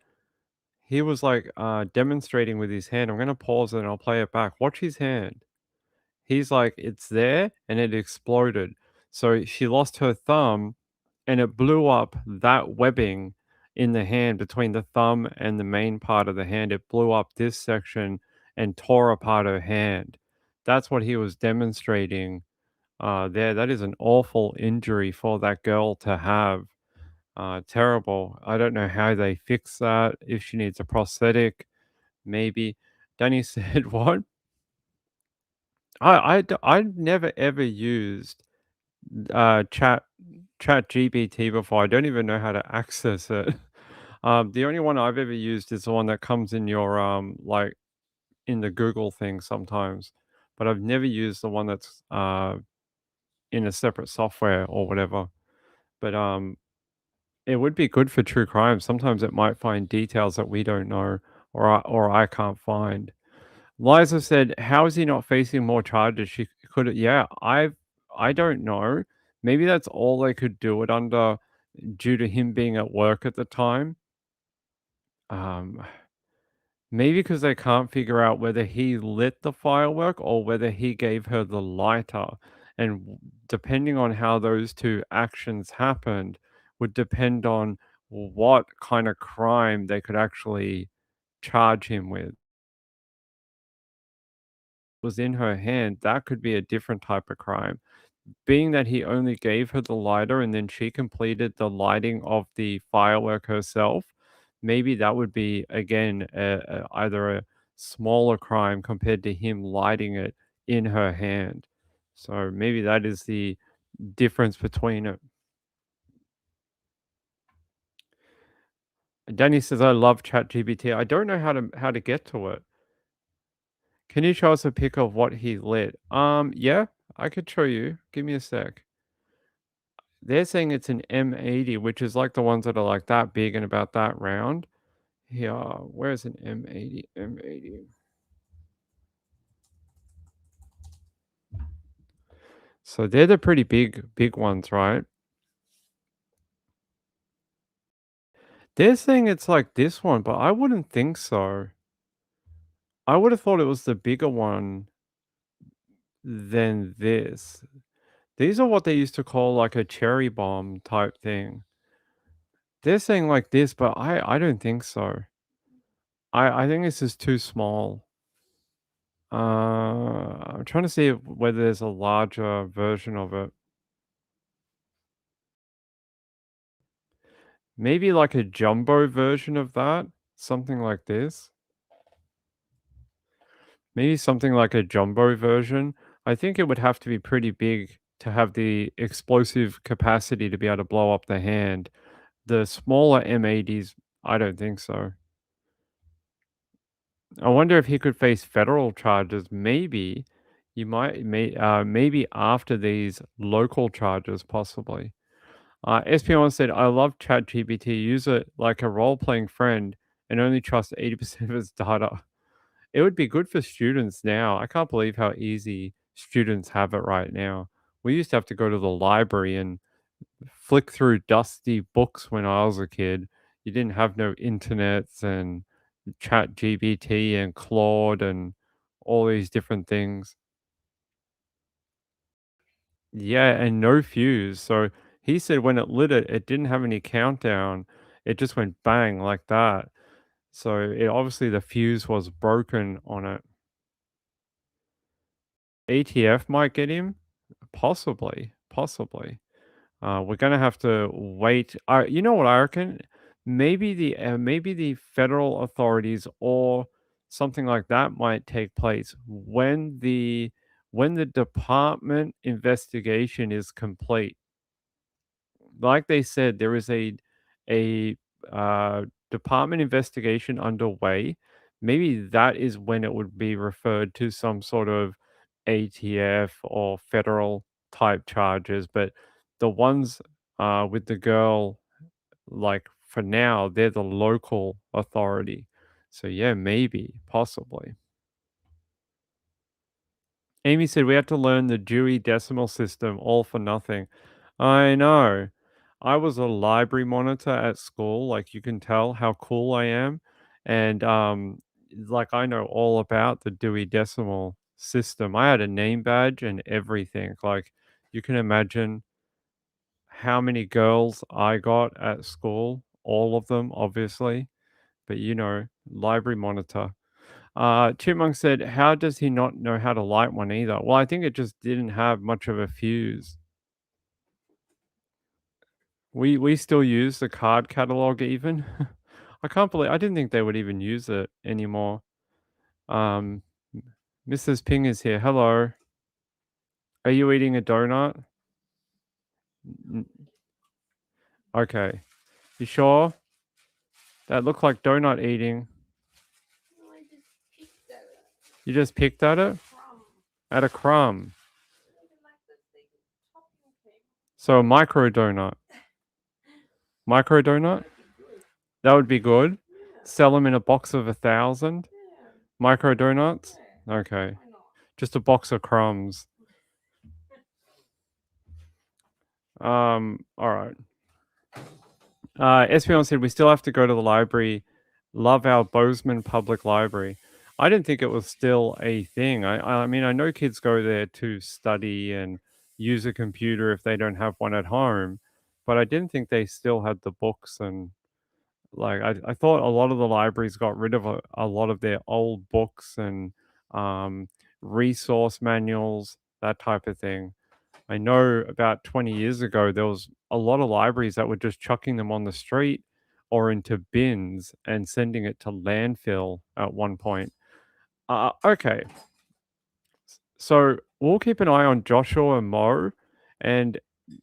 He was like demonstrating with his hand. I'm gonna pause it and I'll play it back. Watch his hand. He's like, it's there and it exploded. So she lost her thumb and it blew up that webbing in the hand between the thumb and the main part of the hand. It blew up this section and tore apart her hand. That's what he was demonstrating there. That is an awful injury for that girl to have. Terrible. I don't know how they fix that. If she needs a prosthetic, maybe. Danny said, what? I've never ever used chat GPT before. I don't even know how to access it. The only one I've ever used is the one that comes in your like in the Google thing sometimes, but I've never used the one that's in a separate software or whatever. But it would be good for true crime. Sometimes it might find details that we don't know or I can't find. Liza said, "How is he not facing more charges?" She could, yeah. I don't know. Maybe that's all they could do it under, due to him being at work at the time. Um, Maybe because they can't figure out whether he lit the firework or whether he gave her the lighter. And depending on how those two actions happened, would depend on what kind of crime they could actually charge him with. Was in her hand, that could be a different type of crime. Being that he only gave her the lighter and then she completed the lighting of the firework herself, maybe that would be again either a smaller crime compared to him lighting it in her hand. So maybe that is the difference between it. Danny says, "I love ChatGPT. I don't know how to get to it. Can you show us a pic of what he lit?" Yeah, I could show you. Give me a sec. They're saying it's an M80, which is like the ones that are like that big and about that round. Yeah, where's an M80? M80. So they're the pretty big ones, right? They're saying it's like this one, but I wouldn't think so. I would have thought it was the bigger one than this. These are what they used to call like a cherry bomb type thing. They're saying like this, but I don't think so. I think this is too small. I'm trying to see whether there's a larger version of it. Maybe like a jumbo version of that, something like this. Maybe something like a jumbo version. I think it would have to be pretty big to have the explosive capacity to be able to blow up the hand. The smaller M80s, I don't think so. I wonder if he could face federal charges. Maybe maybe after these local charges, possibly. SP1 said, "I love ChatGPT. Use it like a role-playing friend and only trust 80% of its data." It would be good for students now. I can't believe how easy students have it right now. We used to have to go to the library and flick through dusty books when I was a kid. You didn't have no internets and ChatGPT and Claude and all these different things. Yeah, and no fuse. So he said when it lit it, it didn't have any countdown. It just went bang like that. So it obviously the fuse was broken on it. ATF might get him, possibly, possibly. We're gonna have to wait. You know what I reckon? Maybe the federal authorities or something like that might take place when the department investigation is complete. Like they said, there is a department investigation underway. Maybe that is when it would be referred to some sort of ATF or federal type charges. But the ones with the girl, like for now, they're the local authority. So yeah, maybe, possibly. Amy said we had to learn the Dewey Decimal System all for nothing. I know. I was a library monitor at school, like you can tell how cool I am. And like I know all about the Dewey Decimal System. I had a name badge and everything. Like you can imagine how many girls I got at school, all of them, obviously. But library monitor. Chipmunk said, "How does he not know how to light one either?" Well, I think it just didn't have much of a fuse. We still use the card catalog even. I didn't think they would even use it anymore. Um, Mrs. Ping is here. Hello. Are you eating a donut? N- Okay. You sure? That looked like donut eating. You just picked at it? At a crumb. So a micro donut. Micro donut? That would be good. Sell them in a box of 1,000 micro donuts. Okay, just a box of crumbs. All right. SP1 said we still have to go to the library Love our Bozeman Public Library. I didn't think it was still a thing. I mean, I know kids go there to study and use a computer if they don't have one at home, but I didn't think they still had the books and like I thought a lot of the libraries got rid of a lot of their old books and um, resource manuals, that type of thing. I know about 20 years ago, there was a lot of libraries that were just chucking them on the street or into bins and sending it to landfill at one point. Okay, so we'll keep an eye on Joshua and Mo, and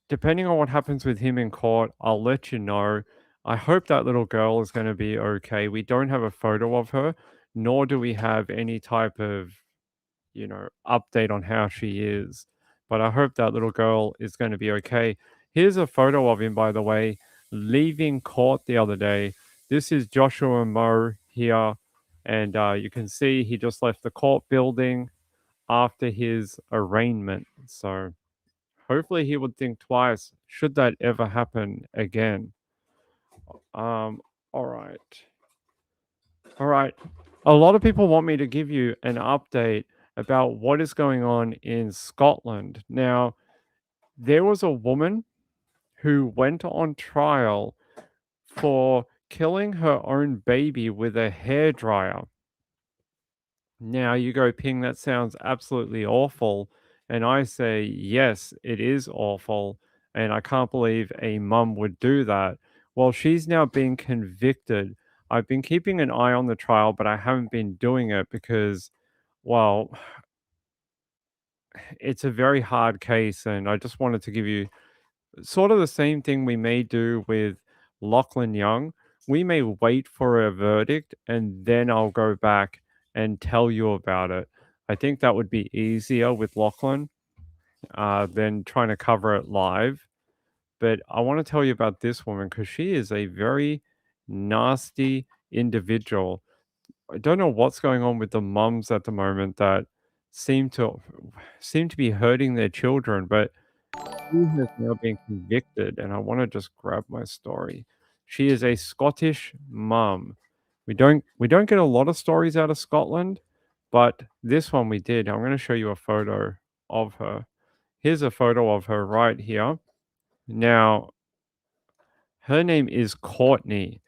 depending on what happens with him in court, I'll let you know. I hope that little girl is going to be okay. We don't have a photo of her, nor do we have any type of update on how she is. But I hope that little girl is going to be okay. Here's a photo of him, by the way, leaving court the other day. This is Joshua Moe here, and you can see he just left the court building after his arraignment. So hopefully he would think twice should that ever happen again. All right. All right. A lot of people want me to give you an update about what is going on in Scotland. Now, there was a woman who went on trial for killing her own baby with a hairdryer. Now, you go, Ping, that sounds absolutely awful. And I say, yes, it is awful. And I can't believe a mum would do that. Well, she's now being convicted. I've been keeping an eye on the trial, but I haven't been doing it because, well, it's a very hard case. And I just wanted to give you sort of the same thing we may do with Lachlan Young. We may wait for a verdict and then I'll go back and tell you about it. I think that would be easier with Lachlan than trying to cover it live. But I want to tell you about this woman because she is a very nasty individual. I don't know what's going on with the mums at the moment that seem to seem to be hurting their children, but she has now been convicted, and I wanna just grab my story. She is a Scottish mum. We don't get a lot of stories out of Scotland, but this one we did. I'm gonna show you a photo of her. Here's a photo of her right here. Now, her name is Courtney,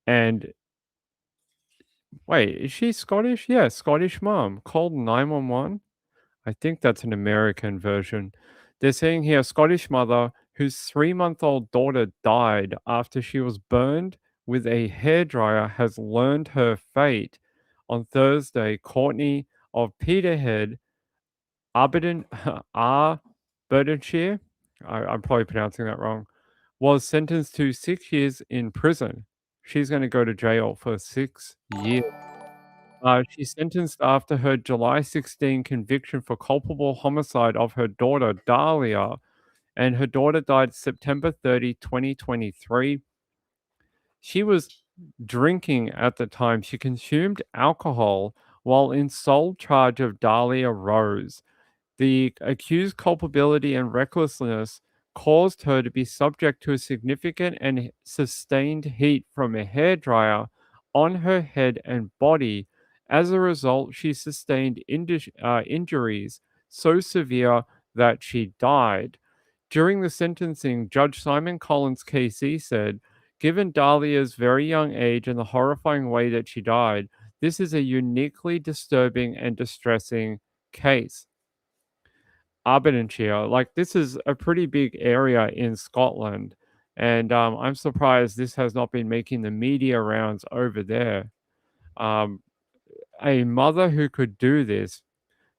and wait, is she Scottish? Yeah, Scottish mum. Called 911. I think that's an American version. They're saying here Scottish mother whose 3-month-old daughter died after she was burned with a hairdryer has learned her fate. On Thursday, Courtney of Peterhead, Aberdeen, Aberdeenshire, I'm probably pronouncing that wrong, was sentenced to 6 years in prison. She's going to go to jail for 6 years. She's sentenced after her July 16 conviction for culpable homicide of her daughter, Dahlia, and her daughter died September 30, 2023. She was drinking at the time. She consumed alcohol while in sole charge of Dahlia Rose. The accused culpability and recklessness caused her to be subject to a significant and sustained heat from a hairdryer on her head and body. As a result, she sustained injuries so severe that she died. During the sentencing, Judge Simon Collins KC said, given Dahlia's very young age and the horrifying way that she died, this is a uniquely disturbing and distressing case. Aberdeenshire. Like this is a pretty big area in Scotland, and I'm surprised this has not been making the media rounds over there. Um, a mother who could do this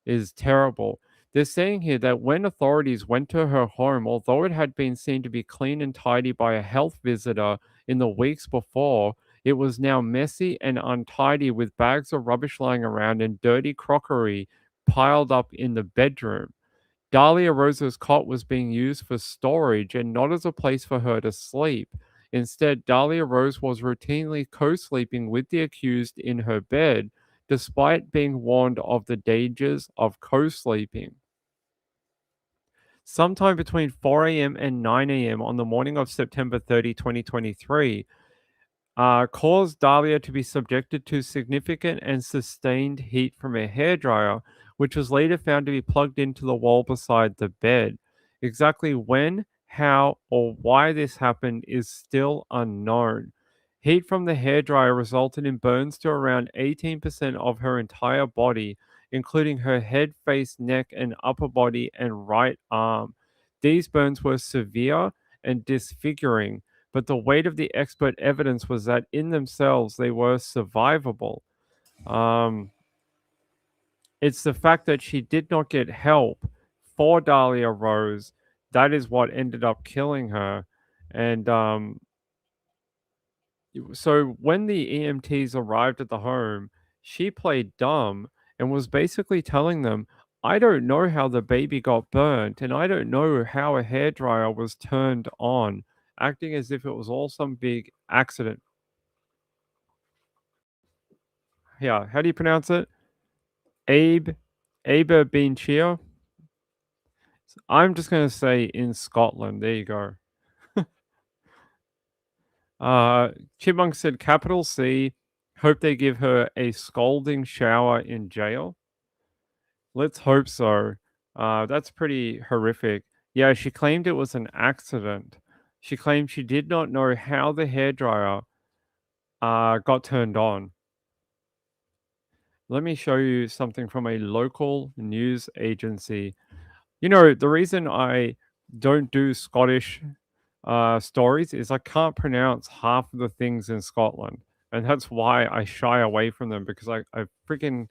is terrible. They're saying here that when authorities went to her home, although it had been seen to be clean and tidy by a health visitor in the weeks before, it was now messy and untidy with bags of rubbish lying around and dirty crockery piled up in the bedroom. Dahlia Rose's cot was being used for storage and not as a place for her to sleep. Instead, Dahlia Rose was routinely co sleeping with the accused in her bed, despite being warned of the dangers of co sleeping. Sometime between 4 a.m. and 9 a.m. on the morning of September 30, 2023, caused Dahlia to be subjected to significant and sustained heat from a hairdryer, which was later found to be plugged into the wall beside the bed. Exactly when, how, or why this happened is still unknown. Heat from the hairdryer resulted in burns to around 18% of her entire body, including her head, face, neck, and upper body and right arm. These burns were severe and disfiguring, but the weight of the expert evidence was that in themselves they were survivable. Um, it's the fact that she did not get help for Dahlia Rose that is what ended up killing her. And so when the EMTs arrived at the home, she played dumb and was basically telling them, I don't know how the baby got burnt, and I don't know how a hairdryer was turned on, acting as if it was all some big accident. Yeah, how do you pronounce it? Abe, Aberbenchia? I'm just going to say in Scotland. There you go. Chipmunk said, capital C, hope they give her a scalding shower in jail. Let's hope so. That's pretty horrific. Yeah, she claimed it was an accident. She claimed she did not know how the hairdryer got turned on. Let me show you something from a local news agency. You know, the reason I don't do Scottish stories is I can't pronounce half of the things in Scotland. And that's why I shy away from them because I freaking,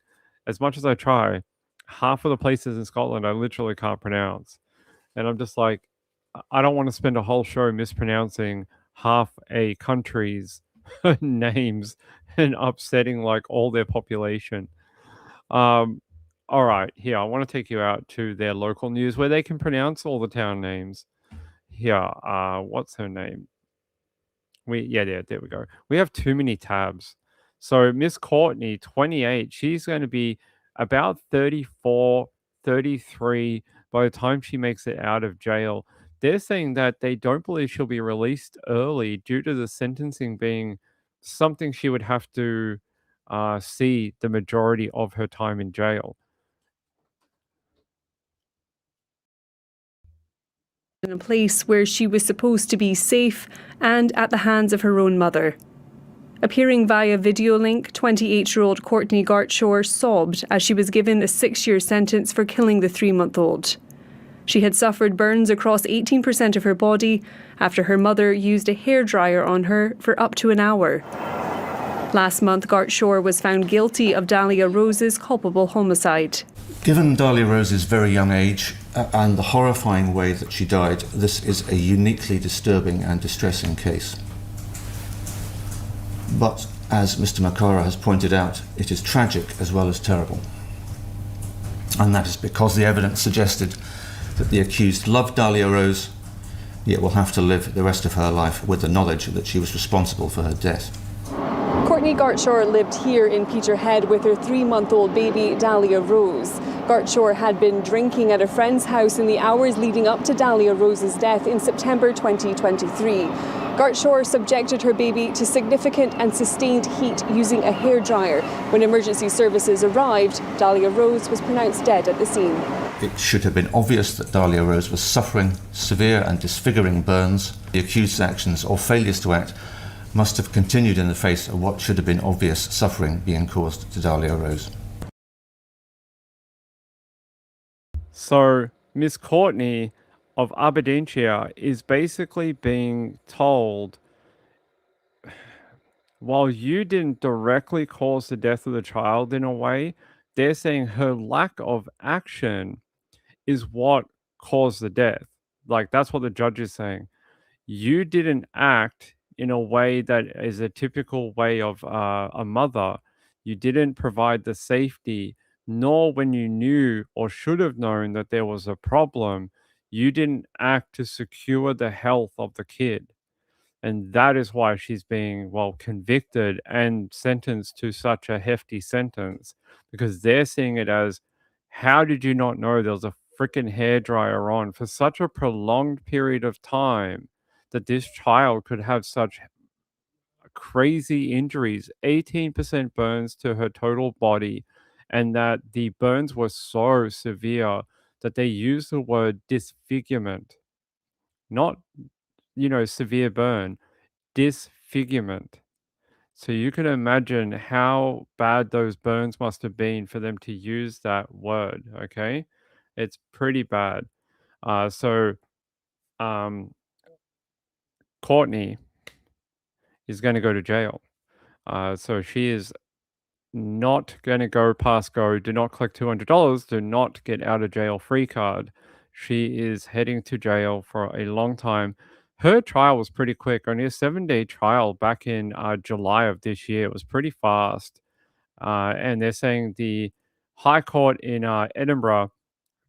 as much as I try, half of the places in Scotland I literally can't pronounce. And I'm just like, I don't want to spend a whole show mispronouncing half a country's names and upsetting like all their population. Um, all right, here, I want to take you out to their local news where they can pronounce all the town names. Here, what's her name? There we go. We have too many tabs. So Miss Courtney, 28, she's going to be about 34, 33 by the time she makes it out of jail. They're saying that they don't believe she'll be released early due to the sentencing being something she would have to see the majority of her time in jail. In a place where she was supposed to be safe and at the hands of her own mother. Appearing via video link, 28-year-old Courtney Gartshaw sobbed as she was given a 6-year sentence for killing the 3-month-old. She had suffered burns across 18% of her body after her mother used a hairdryer on her for up to an hour. Last month, Gartshaw was found guilty of Dahlia Rose's culpable homicide. Given Dahlia Rose's very young age and the horrifying way that she died, this is a uniquely disturbing and distressing case. But, as Mr. Makara has pointed out, it is tragic as well as terrible. And that is because the evidence suggested that the accused loved Dahlia Rose, yet will have to live the rest of her life with the knowledge that she was responsible for her death. Courtney Gartshaw lived here in Peterhead with her 3-month-old baby, Dahlia Rose. Gartshaw had been drinking at a friend's house in the hours leading up to Dahlia Rose's death in September 2023. Gartshaw subjected her baby to significant and sustained heat using a hairdryer. When emergency services arrived, Dahlia Rose was pronounced dead at the scene. It should have been obvious that Dahlia Rose was suffering severe and disfiguring burns. The accused's actions or failures to act must have continued in the face of what should have been obvious suffering being caused to Dahlia Rose. So Miss Courtney of Aberdeenshire is basically being told, while you didn't directly cause the death of the child in a way, they're saying her lack of action is what caused the death. Like, that's what the judge is saying. You didn't act in a way that is a typical way of a mother. You didn't provide the safety, nor when you knew or should have known that there was a problem, you didn't act to secure the health of the kid. And that is why she's being, well, convicted and sentenced to such a hefty sentence, because they're seeing it as, how did you not know there was a freaking hairdryer on for such a prolonged period of time that this child could have such crazy injuries, 18% burns to her total body, and that the burns were so severe that they used the word disfigurement, not, severe burn, disfigurement. So you can imagine how bad those burns must have been for them to use that word, okay? It's pretty bad. So um, Courtney is going to go to jail. So she is not going to go past go. Do not collect $200. Do not get out of jail free card. She is heading to jail for a long time. Her trial was pretty quick, only a 7-day trial back in July of this year. It was pretty fast. And they're saying the High Court in Edinburgh,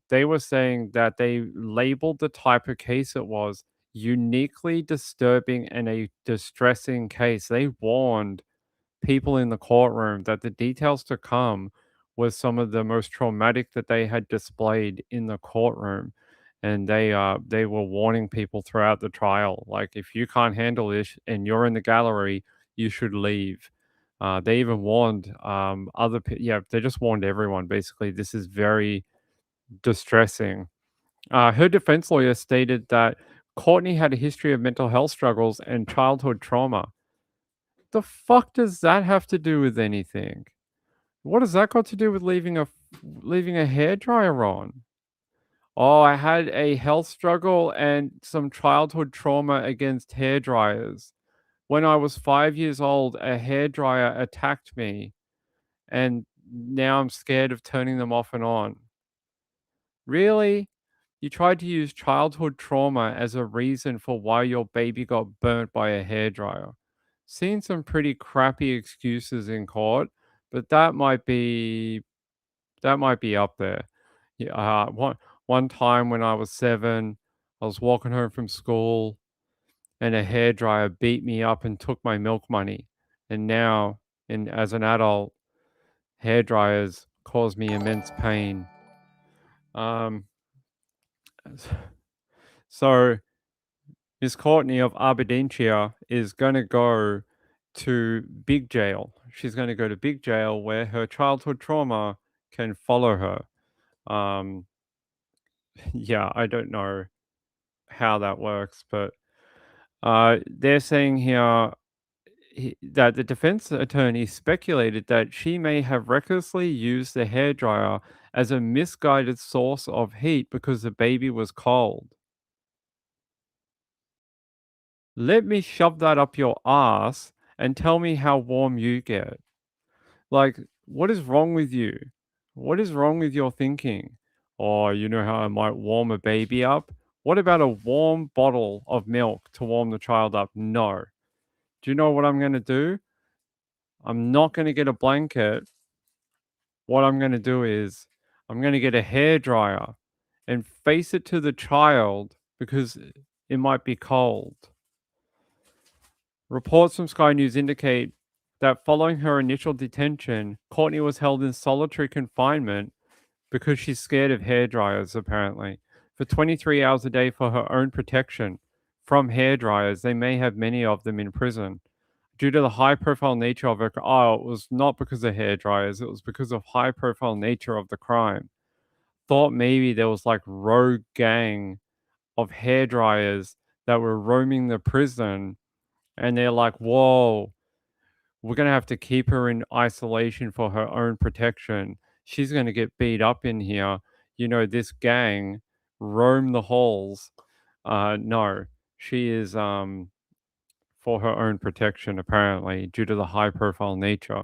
they were saying that they labeled the type of case it was uniquely disturbing and a distressing case. They warned people in the courtroom that the details to come was some of the most traumatic that they had displayed in the courtroom. And they were warning people throughout the trial, like, if you can't handle this and you're in the gallery, you should leave. They even warned yeah, they just warned everyone. Basically, this is very distressing. Her defense lawyer stated that Courtney had a history of mental health struggles and childhood trauma. The fuck does that have to do with anything? What has that got to do with leaving a hairdryer on? Oh, I had a health struggle and some childhood trauma against hairdryers. When I was 5 years old, a hairdryer attacked me, and now I'm scared of turning them off and on. Really? You tried to use childhood trauma as a reason for why your baby got burnt by a hairdryer. Seen some pretty crappy excuses in court, but that might be up there. Yeah, one time when I was 7, I was walking home from school, and a hairdryer beat me up and took my milk money. And now, as an adult, hairdryers cause me immense pain. Um, so Miss Courtney of Aberdeenshire is going to go to big jail. She's going to go to big jail where her childhood trauma can follow her. Yeah, I don't know how that works, but they're saying here that the defense attorney speculated that she may have recklessly used the hairdryer as a misguided source of heat because the baby was cold. Let me shove that up your ass and tell me how warm you get. Like, what is wrong with you? What is wrong with your thinking? Oh, you know how I might warm a baby up? What about a warm bottle of milk to warm the child up? No. Do you know what I'm going to do? I'm not going to get a blanket. What I'm going to do is I'm going to get a hairdryer and face it to the child because it might be cold. Reports from Sky News indicate that following her initial detention, Courtney was held in solitary confinement because she's scared of hairdryers, apparently, for 23 hours a day for her own protection from hairdryers. They may have many of them in prison. Due to the high-profile nature of it, it was not because of hairdryers, it was because of high-profile nature of the crime. Thought maybe there was like rogue gang of hairdryers that were roaming the prison, and they're like, whoa, we're going to have to keep her in isolation for her own protection. She's going to get beat up in here. This gang roam the halls. No, she is for her own protection, apparently, due to the high profile nature.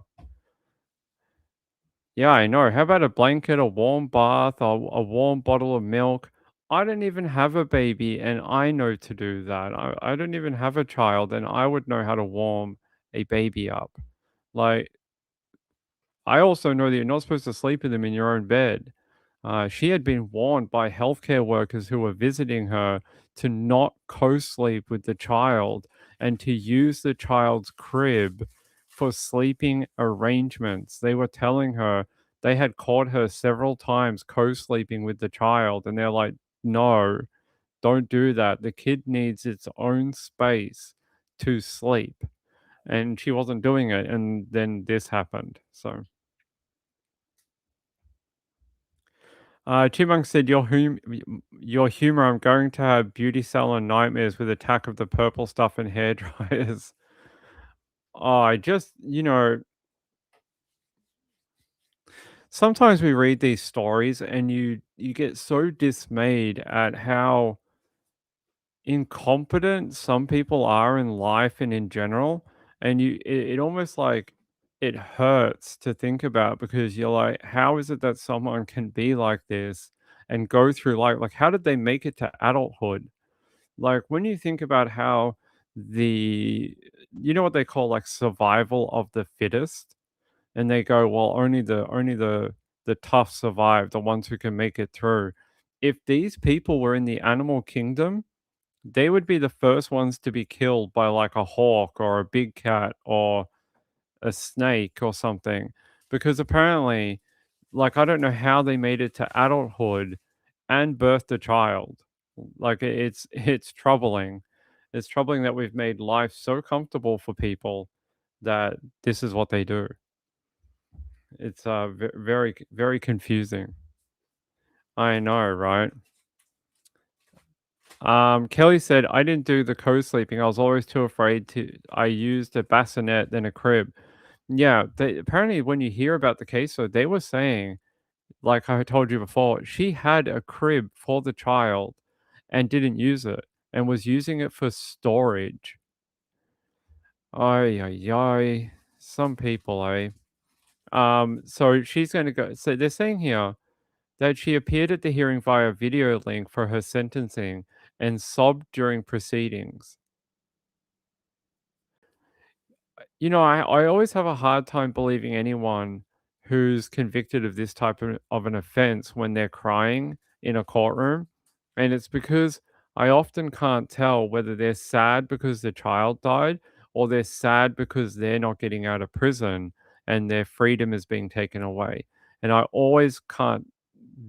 Yeah, I know. How about a blanket, a warm bath, a warm bottle of milk? I don't even have a baby, and I know to do that. I don't even have a child, and I would know how to warm a baby up. Like, I also know that you're not supposed to sleep with them in your own bed. She had been warned by healthcare workers who were visiting her to not co-sleep with the child and to use the child's crib for sleeping arrangements. They were telling her they had caught her several times co-sleeping with the child, and they're like, no, don't do that. The kid needs its own space to sleep. and she wasn't doing it, and then this happened. So, Chipmunk said, your humor. I'm going to have beauty salon nightmares with attack of the purple stuff and hair dryers. Oh, I just, sometimes we read these stories and you get so dismayed at how incompetent some people are in life and in general, and it almost like it hurts to think about, because you're like, how is it that someone can be like this and go through life? Like, how did they make it to adulthood? Like, when you think about how the you know what they call like survival of the fittest, and they go, well, only the tough survive, the ones who can make it through. If these people were in the animal kingdom, they would be the first ones to be killed by like a hawk or a big cat or a snake or something. Because apparently, like, I don't know how they made it to adulthood and birthed a child. Like, it's troubling. It's troubling that we've made life so comfortable for people that this is what they do. It's very very confusing. I know, right? Kelly said, I didn't do the co-sleeping. I was always too afraid to. I used a bassinet then a crib. Yeah, they apparently when you hear about the case, so they were saying, like I told you before, she had a crib for the child and didn't use it and was using it for storage. Ay ay ay. Some people, eh? So she's gonna go. So they're saying here that she appeared at the hearing via video link for her sentencing and sobbed during proceedings. I always have a hard time believing anyone who's convicted of this type of an offense when they're crying in a courtroom. And it's because I often can't tell whether they're sad because the child died or they're sad because they're not getting out of prison and their freedom is being taken away. And I always can't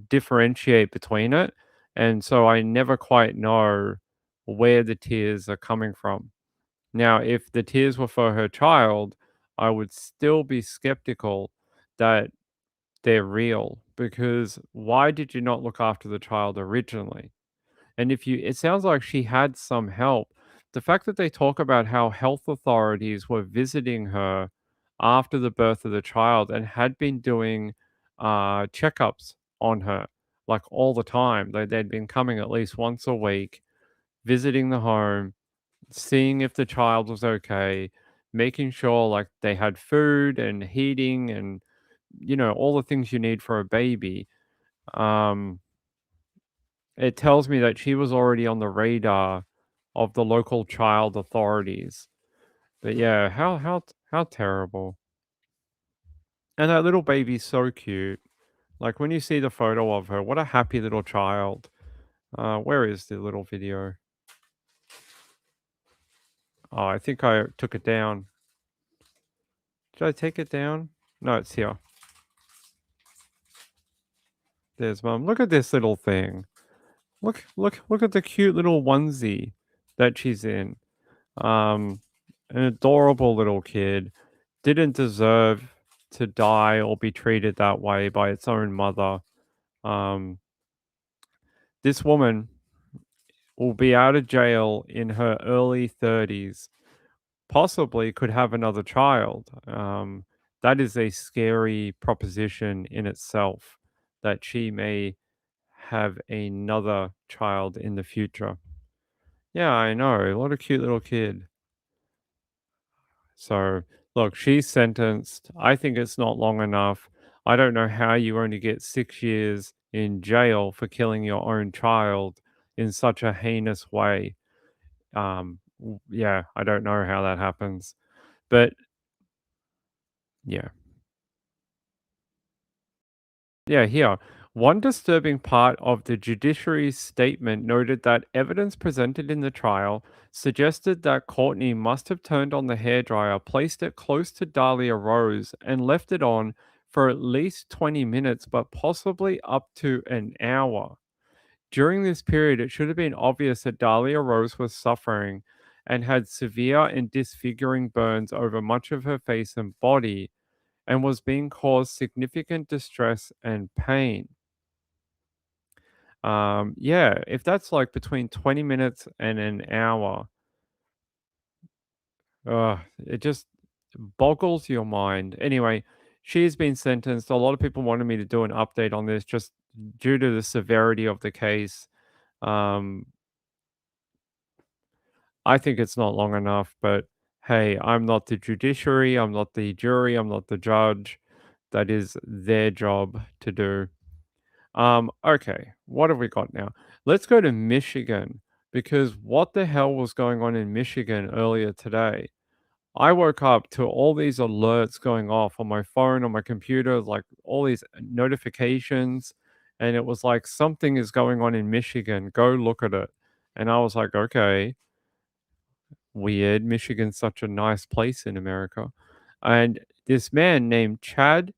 differentiate between it. And so I never quite know where the tears are coming from. Now, if the tears were for her child, I would still be skeptical that they're real, because why did you not look after the child originally? And it sounds like she had some help. The fact that they talk about how health authorities were visiting her after the birth of the child and had been doing checkups on her like all the time. They'd been coming at least once a week, visiting the home, seeing if the child was okay, making sure like they had food and heating and all the things you need for a baby. Um, it tells me that she was already on the radar of the local child authorities. But yeah, how terrible. And that little baby's so cute. Like when you see the photo of her, what a happy little child. Where is the little video? Oh, I think I took it down. Did I take it down? No, it's here. There's mum. Look at this little thing. Look at the cute little onesie that she's in. Um, an adorable little kid. Didn't deserve to die or be treated that way by its own mother. Um, this woman will be out of jail in her early 30s, possibly could have another child. That is a scary proposition in itself, that she may have another child in the future. Yeah, I know. What a cute little kid. So, look, she's sentenced. I think it's not long enough. I don't know how you only get 6 years in jail for killing your own child in such a heinous way. Yeah, I don't know how that happens. But yeah. Yeah, here. One disturbing part of the judiciary's statement noted that evidence presented in the trial suggested that Courtney must have turned on the hairdryer, placed it close to Dahlia Rose, and left it on for at least 20 minutes, but possibly up to an hour. During this period, it should have been obvious that Dahlia Rose was suffering, and had severe and disfiguring burns over much of her face and body, and was being caused significant distress and pain. Yeah, if that's like between 20 minutes and an hour, it just boggles your mind. Anyway, she's been sentenced. A lot of people wanted me to do an update on this just due to the severity of the case. Um, I think it's not long enough, but hey, I'm not the judiciary, I'm not the jury, I'm not the judge. That is their job to do. Okay, what have we got now? Let's go to Michigan because what the hell was going on in Michigan earlier today? I woke up to all these alerts going off on my phone, on my computer, like all these notifications, and it was like something is going on in Michigan. Go look at it. And I was like, okay, weird. Michigan's such a nice place in America. And this man named Chad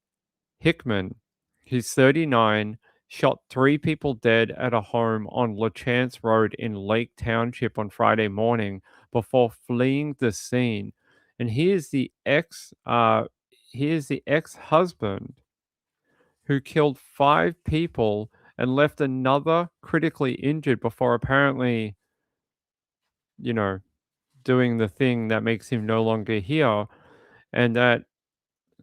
Hickman, he's 39, shot 3 people dead at a home on LaChance Road in Lake Township on Friday morning before fleeing the scene. And he is the ex-husband who killed 5 people and left another critically injured before apparently, you know, doing the thing that makes him no longer here, and that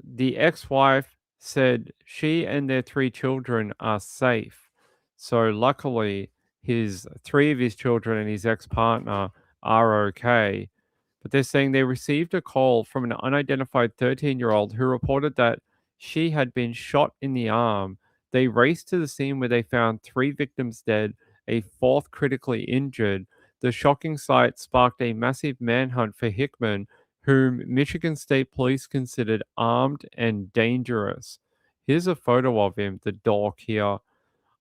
the ex-wife said she and their 3 children are safe. So luckily, his 3 of his children and his ex-partner are okay. But they're saying they received a call from an unidentified 13-year-old who reported that she had been shot in the arm. They raced to the scene where they found 3 victims dead, a 4th critically injured. The shocking sight sparked a massive manhunt for Hickman, whom Michigan State Police considered armed and dangerous. Here's a photo of him, the dork here.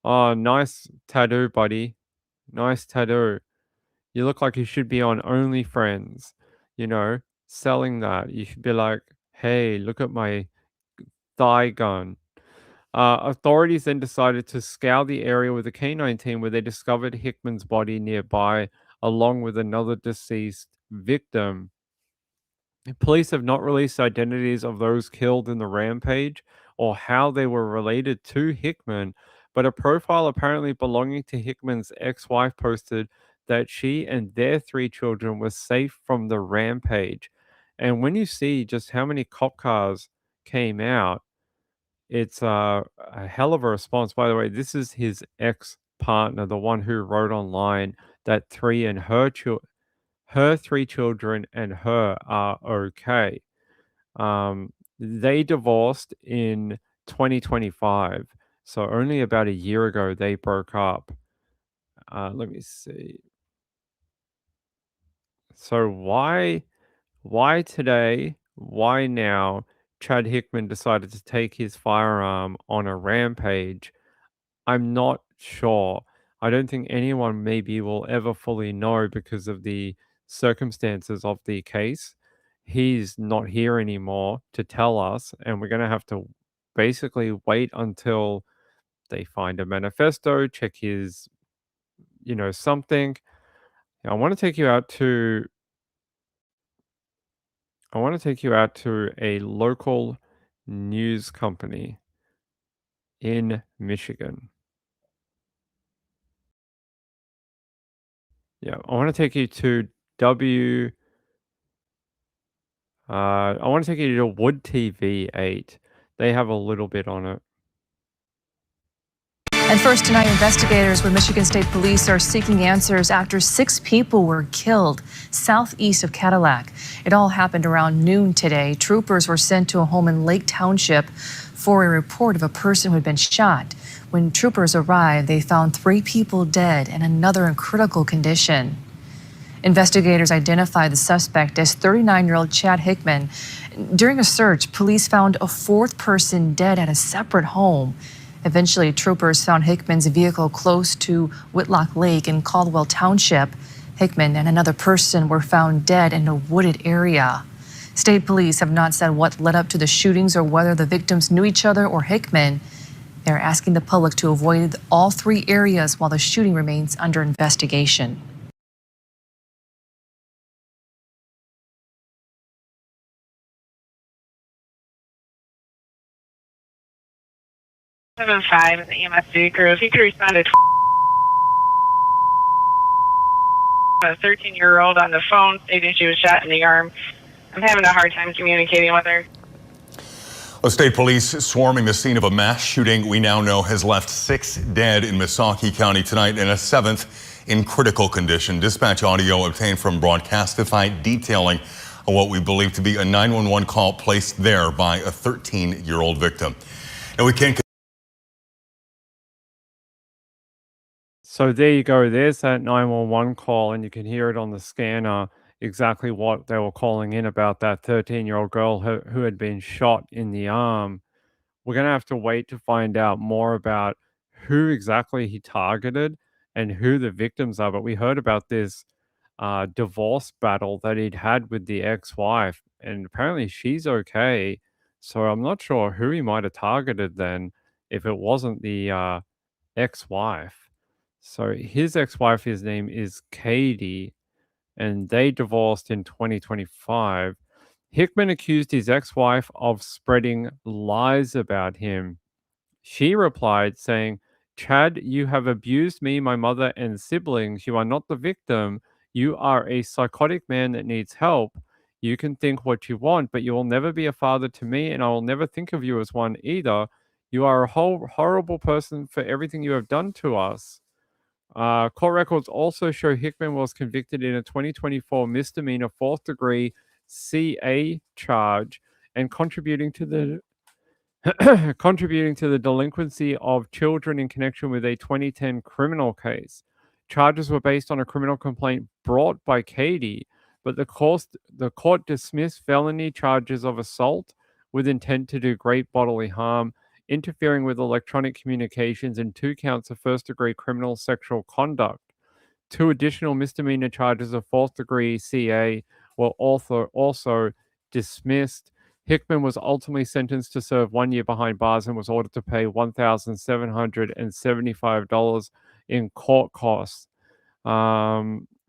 Oh, nice tattoo, buddy. Nice tattoo. You look like you should be on OnlyFriends, selling that. You should be like, hey, look at my thigh gun. Authorities then decided to scour the area with a canine team where they discovered Hickman's body nearby, along with another deceased victim. Police have not released identities of those killed in the rampage or how they were related to Hickman, but a profile apparently belonging to Hickman's ex-wife posted that she and their 3 children were safe from the rampage. And when you see just how many cop cars came out, it's a hell of a response. By the way, this is his ex-partner, the one who wrote online that 3 and her 3 children and her are okay. They divorced in 2025, so only about a year ago they broke up. Let me see. So why today? Why now? Chad Hickman decided to take his firearm on a rampage. I'm not sure. I don't think anyone maybe will ever fully know because of the circumstances of the case. He's not here anymore to tell us, and we're going to have to basically wait until they find a manifesto, check his, something. I want to take you out to a local news company in Michigan. Yeah, I want to take you to I want to take you to Wood TV 8. They have a little bit on it. And first tonight, investigators with Michigan State Police are seeking answers after 6 people were killed southeast of Cadillac. It all happened around noon today. Troopers were sent to a home in Lake Township for a report of a person who had been shot. When troopers arrived, they found 3 people dead and another in critical condition. Investigators identified the suspect as 39-year-old Chad Hickman. During a search, police found a 4th person dead at a separate home. Eventually, troopers found Hickman's vehicle close to Whitlock Lake in Caldwell Township. Hickman and another person were found dead in a wooded area. State police have not said what led up to the shootings or whether the victims knew each other or Hickman. They're asking the public to avoid all 3 areas while the shooting remains under investigation. 7-5 is the EMS crew. If you could respond to a 13-year-old on the phone stating she was shot in the arm. I'm having a hard time communicating with her. State police swarming the scene of a mass shooting we now know has left 6 dead in Missaukee County tonight and a 7th in critical condition. Dispatch audio obtained from Broadcastify detailing what we believe to be a 911 call placed there by a 13-year-old victim. And we can't. So there you go. There's that 911 call, and you can hear it on the scanner exactly what they were calling in about that 13-year-old girl who had been shot in the arm. We're going to have to wait to find out more about who exactly he targeted and who the victims are. But we heard about this divorce battle that he'd had with the ex-wife, and apparently she's okay. So I'm not sure who he might have targeted then if it wasn't the ex-wife. So his ex-wife, his name is Katie, and they divorced in 2025. Hickman accused his ex-wife of spreading lies about him. She replied saying, "Chad, you have abused me, my mother, and siblings. You are not the victim. You are a psychotic man that needs help. You can think what you want, but you will never be a father to me, and I will never think of you as one either. You are a horrible person for everything you have done to us." Court records also show Hickman was convicted in a 2024 misdemeanor 4th degree CA charge and contributing to the contributing to the delinquency of children in connection with a 2010 criminal case. Charges were based on a criminal complaint brought by Katie, but the court dismissed felony charges of assault with intent to do great bodily harm, interfering with electronic communications, and 2 counts of first-degree criminal sexual conduct. 2 additional misdemeanor charges of 4th-degree CA were also dismissed. Hickman was ultimately sentenced to serve 1 year behind bars and was ordered to pay $1,775 in court costs.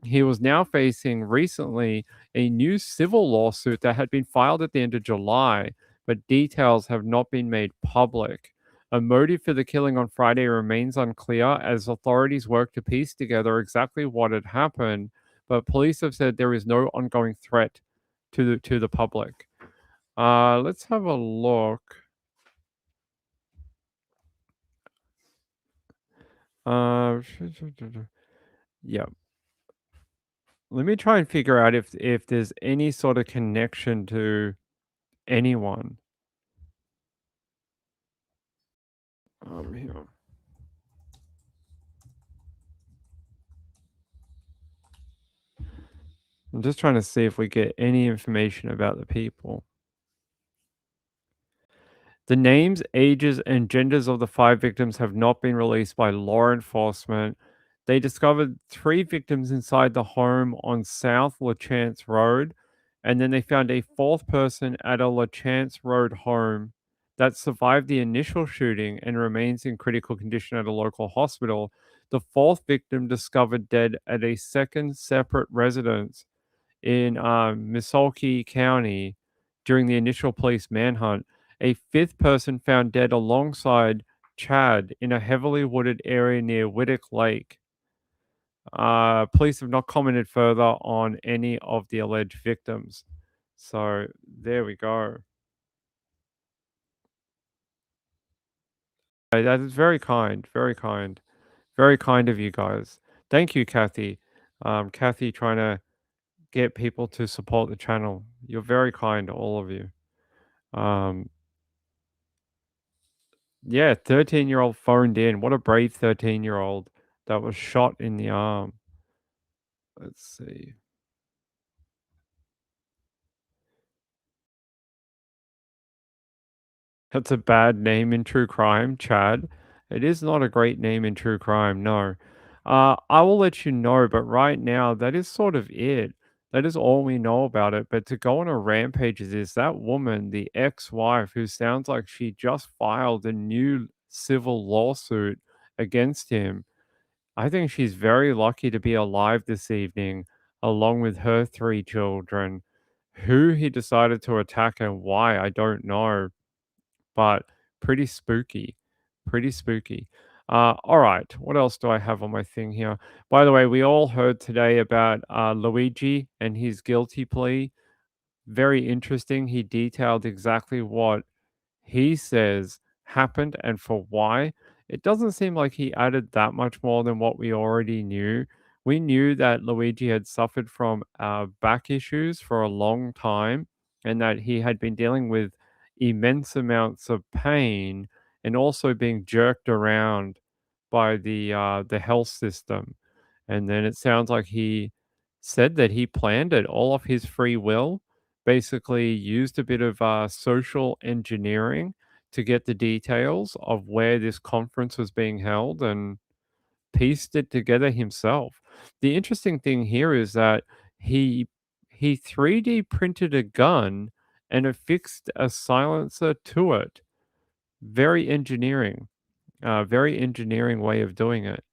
He was now facing recently a new civil lawsuit that had been filed at the end of July, but details have not been made public. A motive for the killing on Friday remains unclear as authorities work to piece together exactly what had happened, but police have said there is no ongoing threat to the public. Let's have a look. Yeah. Let me try and figure out if there's any sort of connection to anyone. Here. I'm just trying to see if we get any information about the people. The names, ages, and genders of the 5 victims have not been released by law enforcement. They discovered 3 victims inside the home on South LaChance Road, and then they found a 4th person at a LaChance Road home that survived the initial shooting and remains in critical condition at a local hospital. The 4th victim discovered dead at a second separate residence in Missaukee County during the initial police manhunt. A 5th person found dead alongside Chad in a heavily wooded area near Whittick Lake. Police have not commented further on any of the alleged victims. So there we go. That is very kind, very kind, very kind of you guys. Thank you, Kathy. Kathy trying to get people to support the channel. You're very kind, all of you. Yeah, 13-year-old phoned in. What a brave 13-year-old that was shot in the arm. Let's see. That's a bad name in true crime, Chad. It is not a great name in true crime, no. I will let you know, but right now, that is sort of it. That is all we know about it. But to go on a rampage is that woman, the ex-wife, who sounds like she just filed a new civil lawsuit against him. I think she's very lucky to be alive this evening, along with her 3 children. Who he decided to attack and why, I don't know, but pretty spooky. Pretty spooky. All right, what else do I have on my thing here? By the way, we all heard today about Luigi and his guilty plea. Very interesting. He detailed exactly what he says happened and for why. It doesn't seem like he added that much more than what we already knew. We knew that Luigi had suffered from back issues for a long time and that he had been dealing with immense amounts of pain and also being jerked around by the health system. And then it sounds like he said that he planned it all off his free will, basically used a bit of social engineering to get the details of where this conference was being held and pieced it together himself. The interesting thing here is that he he 3D printed a gun and affixed a silencer to it. Very engineering way of doing it.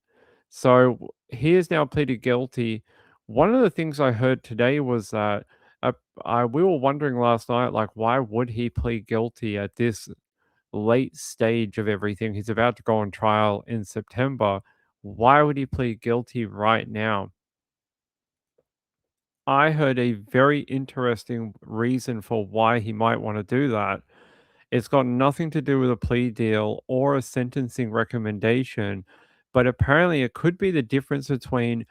So he is now pleaded guilty. One of the things I heard today was that we were wondering last night, like, why would he plead guilty at this late stage of everything? He's about to go on trial in September. Why would he plead guilty right now? I heard a very interesting reason for why he might want to do that. It's got nothing to do with a plea deal or a sentencing recommendation, but apparently it could be the difference between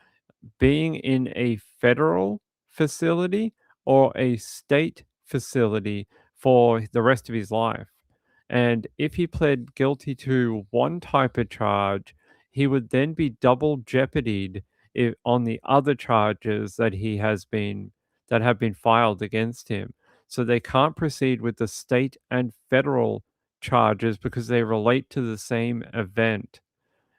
being in a federal facility or a state facility for the rest of his life. And if he pled guilty to one type of charge, he would then be double jeopardied on the other charges that have been filed against him. So they can't proceed with the state and federal charges because they relate to the same event.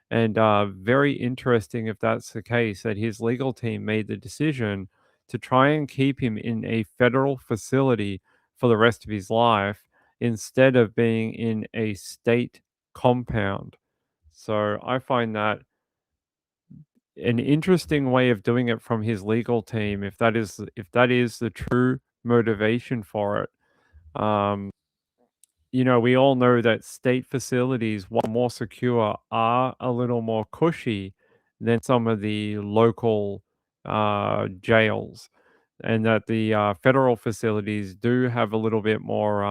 And very interesting if that's the case, that his legal team made the decision to try and keep him in a federal facility for the rest of his life instead of being in a state compound. So I find that an interesting way of doing it from his legal team, if that is the true motivation for it. Um, we all know that state facilities, while more secure, are a little more cushy than some of the local jails, and that the federal facilities do have a little bit more,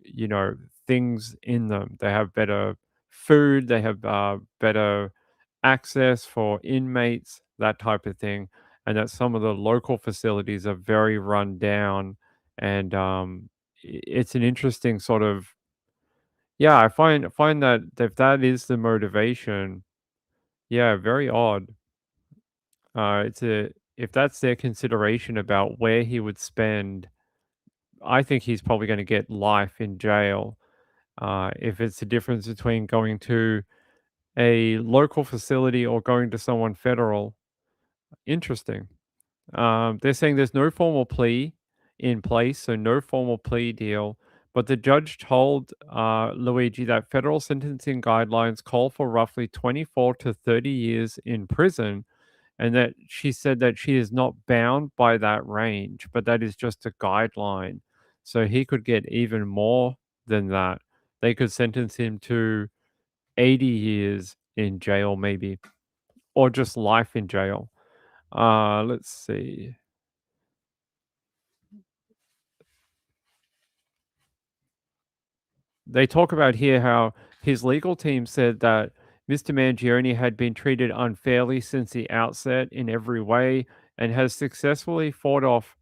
you know, things in them. They have better food, they have better access for inmates, that type of thing, and that some of the local facilities are very run down and it's an interesting sort of yeah, I find that if that is the motivation, yeah, very odd. It's a if that's their consideration about where he would spend, I think he's probably going to get life in jail. If it's the difference between going to a local facility or going to someone federal, interesting. They're saying there's no formal plea in place, so no formal plea deal. But the judge told Luigi that federal sentencing guidelines call for roughly 24 to 30 years in prison, and that she said that she is not bound by that range, but that is just a guideline. So he could get even more than that. They could sentence him to 80 years in jail, maybe, or just life in jail. Let's see. They talk about here how his legal team said that Mr. Mangione had been treated unfairly since the outset in every way and has successfully fought off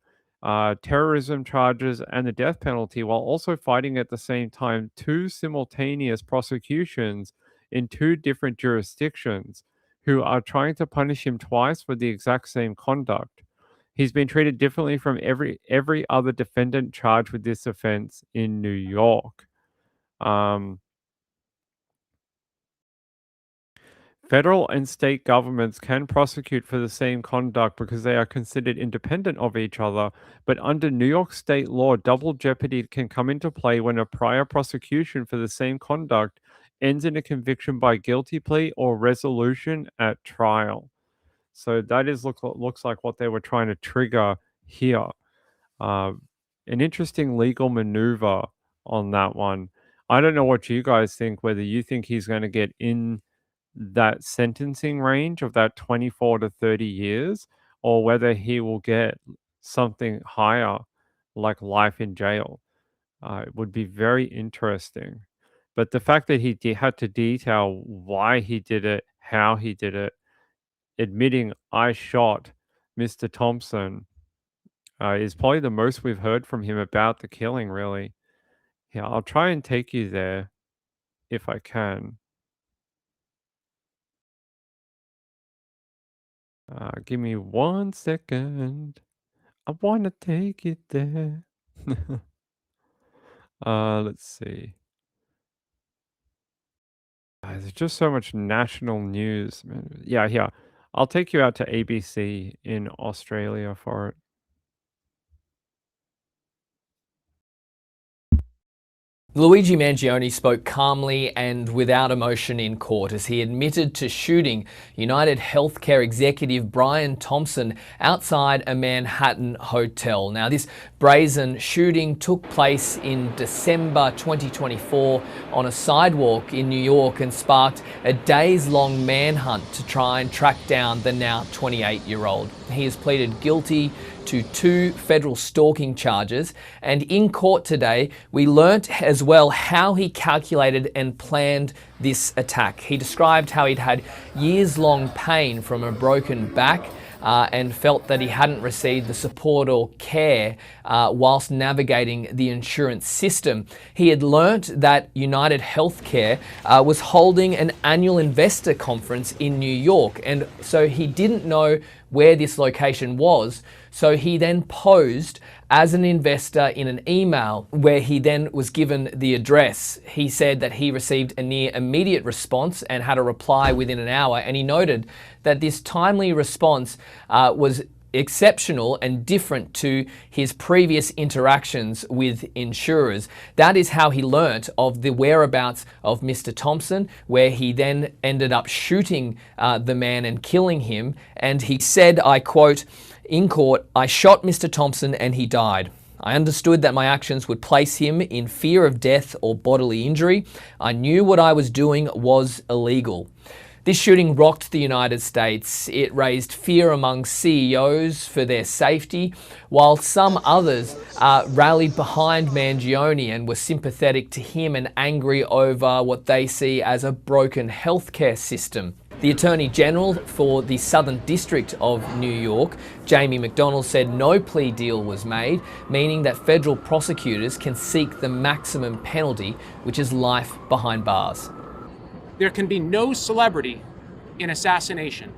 terrorism charges and the death penalty while also fighting at the same time two simultaneous prosecutions in two different jurisdictions who are trying to punish him twice for the exact same conduct. He's been treated differently from every other defendant charged with this offense in New York. Um, Federal and state governments can prosecute for the same conduct because they are considered independent of each other, but under New York state law, double jeopardy can come into play when a prior prosecution for the same conduct ends in a conviction by guilty plea or resolution at trial. So that is looks like what they were trying to trigger here. Uh, an interesting legal maneuver on that one. I don't know what you guys think, whether you think he's going to get in that sentencing range of that 24 to 30 years, or whether he will get something higher, like life in jail. It would be very interesting. But the fact that he had to detail why he did it, how he did it, admitting I shot Mr. Thompson, is probably the most we've heard from him about the killing, really. Yeah, I'll try and take you there if I can. Give me 1 second. I want to take you there. Let's see. There's just so much national news, man. Yeah, here. I'll take you out to ABC in Australia for it. Luigi Mangione spoke calmly and without emotion in court as he admitted to shooting United Healthcare executive Brian Thompson outside a Manhattan hotel. Now, this brazen shooting took place in December 2024 on a sidewalk in New York and sparked a days-long manhunt to try and track down the now 28-year-old. He has pleaded guilty to 2 federal stalking charges, and in court today we learnt as well how he calculated and planned this attack. He described how he'd had years-long pain from a broken back and felt that he hadn't received the support or care whilst navigating the insurance system. He had learnt that United Healthcare was holding an annual investor conference in New York, and so he didn't know where this location was. So he then posed as an investor in an email where he then was given the address. He said that he received a near immediate response and had a reply within an hour, and he noted that this timely response was exceptional and different to his previous interactions with insurers. That is how he learnt of the whereabouts of Mr. Thompson, where he then ended up shooting the man and killing him. And he said, I quote, in court, I shot Mr. Thompson and he died. I understood that my actions would place him in fear of death or bodily injury. I knew what I was doing was illegal. This shooting rocked the United States. It raised fear among CEOs for their safety, while some others rallied behind Mangione and were sympathetic to him and angry over what they see as a broken healthcare system. The Attorney General for the Southern District of New York, Jamie McDonnell, said no plea deal was made, meaning that federal prosecutors can seek the maximum penalty, which is life behind bars. There can be no celebrity in assassination.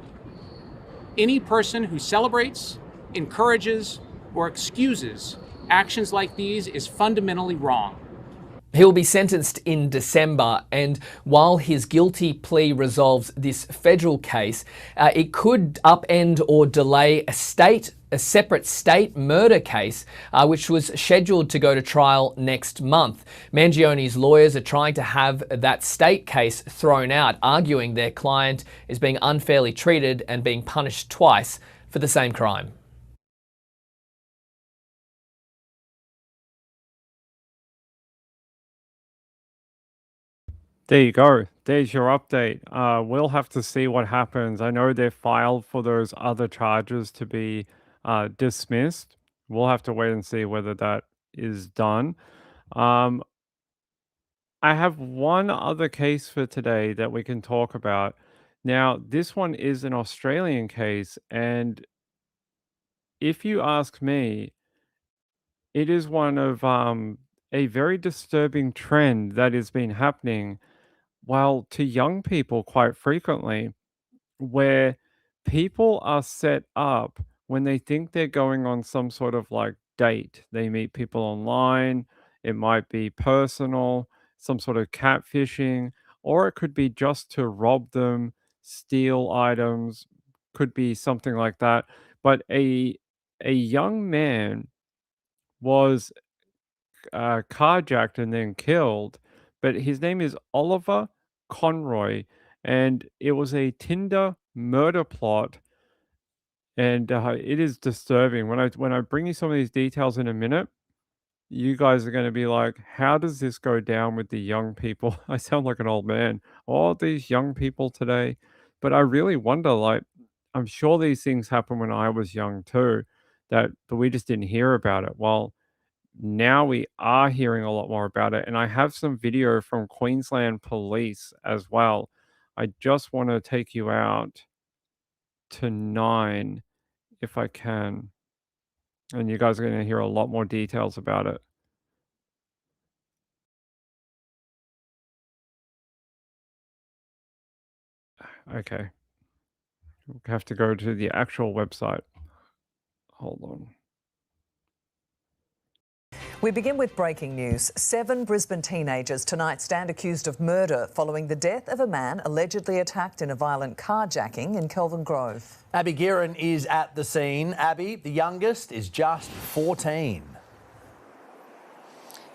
Any person who celebrates, encourages, or excuses actions like these is fundamentally wrong. He'll be sentenced in December, and while his guilty plea resolves this federal case, it could upend or delay a separate state murder case, which was scheduled to go to trial next month. Mangione's lawyers are trying to have that state case thrown out, arguing their client is being unfairly treated and being punished twice for the same crime. There you go. There's your update. We'll have to see what happens. I know they're filed for those other charges to be dismissed. We'll have to wait and see whether that is done. I have one other case for today that we can talk about. Now, this one is an Australian case, and if you ask me, it is one of a very disturbing trend that has been happening, well, to young people quite frequently, where people are set up when they think they're going on some sort of like date. They meet people online, it might be personal, some sort of catfishing, or it could be just to rob them, steal items, could be something like that. But a young man was carjacked and then killed, but his name is Oliver Conroy, and it was a Tinder murder plot, and it is disturbing. When I bring you some of these details in a minute, you guys are gonna be like, "How does this go down with the young people?" I sound like an old man. All these young people today. But I really wonder, like, I'm sure these things happened when I was young too, but we just didn't hear about it. Well, now we are hearing a lot more about it, and I have some video from Queensland Police as well. I just wanna take you out to 9 if I can, and you guys are gonna hear a lot more details about it. Okay. We have to go to the actual website. Hold on. We begin with breaking news. 7 Brisbane teenagers tonight stand accused of murder following the death of a man allegedly attacked in a violent carjacking in Kelvin Grove. Abby Guerin is at the scene. Abby, the youngest, is just 14.